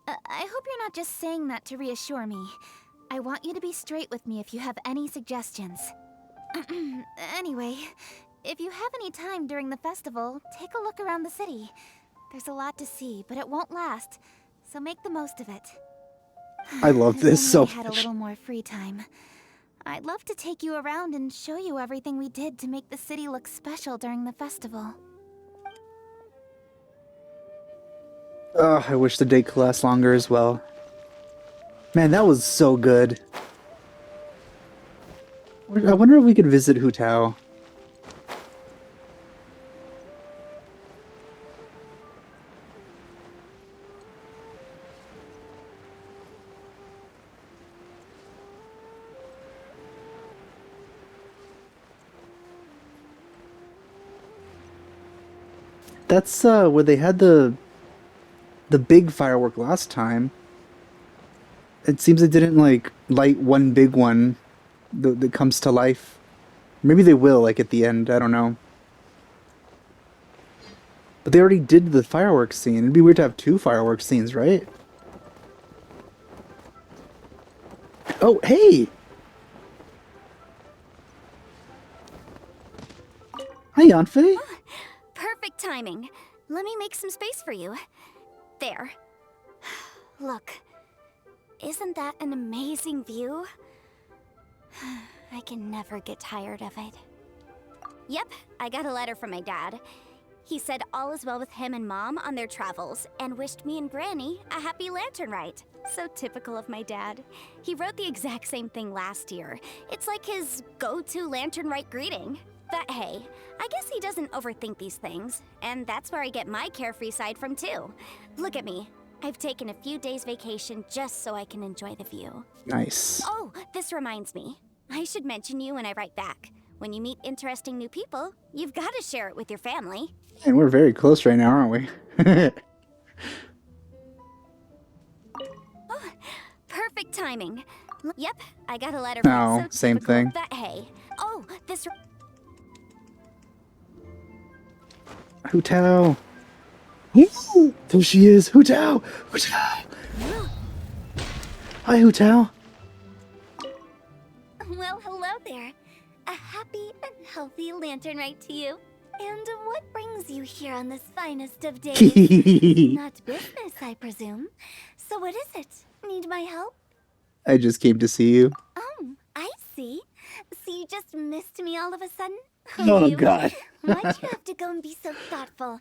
I hope you're not just saying that to reassure me. I want you to be straight with me if you have any suggestions. Anyway, if you have any time during the festival, take a look around the city. There's a lot to see, but it won't last, so make the most of it. I love this If so only I had a much. little more free time. I'd love to take you around and show you everything we did to make the city look special during the festival. I wish the date could last longer as well. Man, that was so good. I wonder if we could visit Hu Tao. That's where they had the big firework last time. It seems they didn't like light one big one that comes to life. Maybe they will, like at the end. I don't know. But they already did the fireworks scene. It'd be weird to have two fireworks scenes, right? Oh, hey! Hi, Yanfei. Perfect timing. Let me make some space for you. There. Look. Isn't that an amazing view? I can never get tired of it. Yep, I got a letter from my dad. He said all is well with him and Mom on their travels and wished me and Granny a happy Lantern Rite. So typical of my dad. He wrote the exact same thing last year. It's like his go-to Lantern Rite greeting. But hey, I guess he doesn't overthink these things, and that's where I get my carefree side from too. Look at me. I've taken a few days vacation just so I can enjoy the view. Nice. Oh, this reminds me. I should mention you when I write back. When you meet interesting new people, you've got to share it with your family. And we're very close right now, aren't we? Oh, perfect timing. Yep, I got a letter from Oh, so same typical thing. of That hey. Oh, this Hu Tao. Woo! There she is. Hu Tao. Hu Tao. Hi, Hu Tao. Well, hello there. A happy and healthy Lantern Rite to you. And what brings you here on this finest of days? Not business, I presume. So what is it? Need my help? I just came to see you. Oh, I see. So you just missed me all of a sudden? Oh, You? God. Why'd you have to go and be so thoughtful,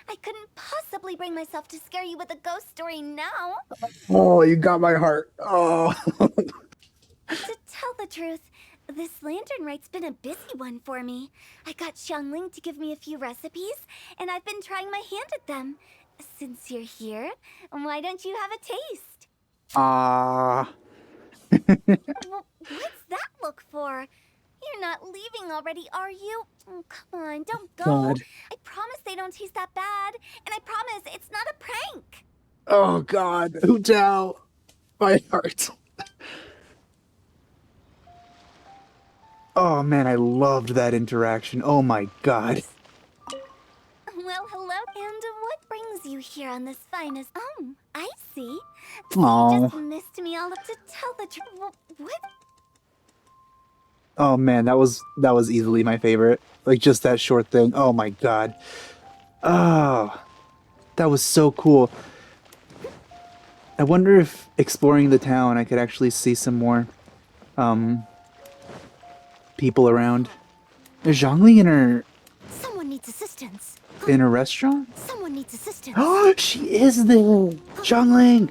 I couldn't possibly bring myself to scare you with a ghost story now. Oh, you got my heart. Oh. To tell the truth, this Lantern Rite's been a busy one for me. I got Xiangling to give me a few recipes, and I've been trying my hand at them. Since you're here, why don't you have a taste? What's that look for? You're not leaving already, are you? Oh, come on, don't go. God. I promise they don't taste that bad, and I promise it's not a prank. Oh, God. Hu Tao. My heart. Oh, man, I loved that interaction. Oh, my God. Well, hello. And what brings you here on this finest... Oh, I see. Aw. You just missed me all up to tell the truth. What? Oh, man, that was easily my favorite. Like, just that short thing. Oh, my God. Oh, that was so cool. I wonder if exploring the town, I could actually see some more, people around. Is Zhongli Someone needs assistance. in a restaurant? Someone needs assistance. Oh, she is there! Zhongling!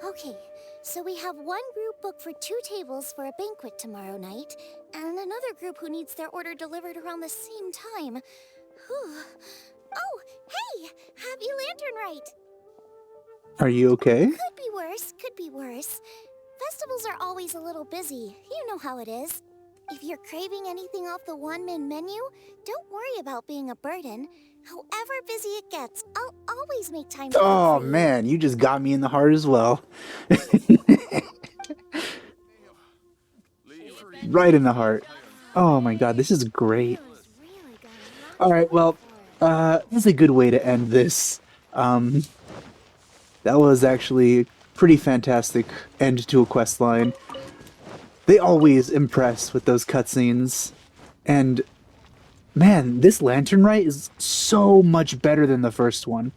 Okay, so we have one group booked for 2 tables for a banquet tomorrow night, and another group who needs their order delivered around the same time. Whew. Oh, hey! Happy Lantern Rite! Are you okay? Could be worse, could be worse. Festivals are always a little busy. You know how it is. If you're craving anything off the one-min menu, don't worry about being a burden. However busy it gets, I'll always make time to Oh cook for you. man, you just got me in the heart as well. Right in the heart. Oh my god, this is great. Alright, well, this is a good way to end this. That was actually a pretty fantastic end to a quest line. They always impress with those cutscenes. And man, this Lantern Rite is so much better than the first one.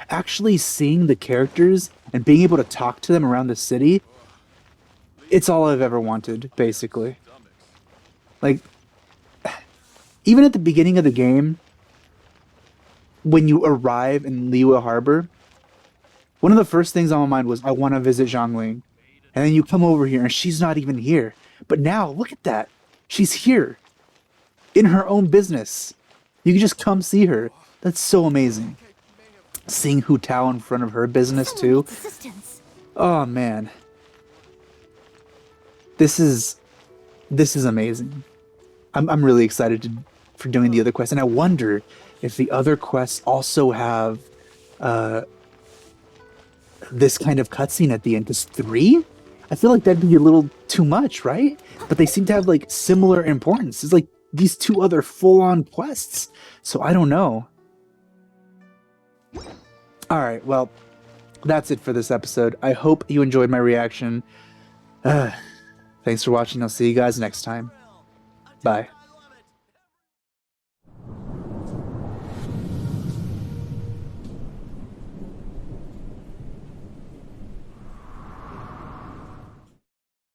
Actually seeing the characters and being able to talk to them around the city, it's all I've ever wanted, basically. Like, even at the beginning of the game, when you arrive in Liyue Harbor, one of the first things on my mind was, I want to visit Zhongling. And then you come over here and she's not even here. But now, look at that. She's here. In her own business. You can just come see her. That's so amazing. Seeing Hu Tao in front of her business too. Oh man. This is amazing. I'm really excited for doing the other quests. And I wonder if the other quests also have this kind of cutscene at the end. Because 3? I feel like that'd be a little too much, right? But they seem to have like similar importance. It's like these 2 other full-on quests. So I don't know. Alright, well, that's it for this episode. I hope you enjoyed my reaction. Thanks for watching. I'll see you guys next time. Bye.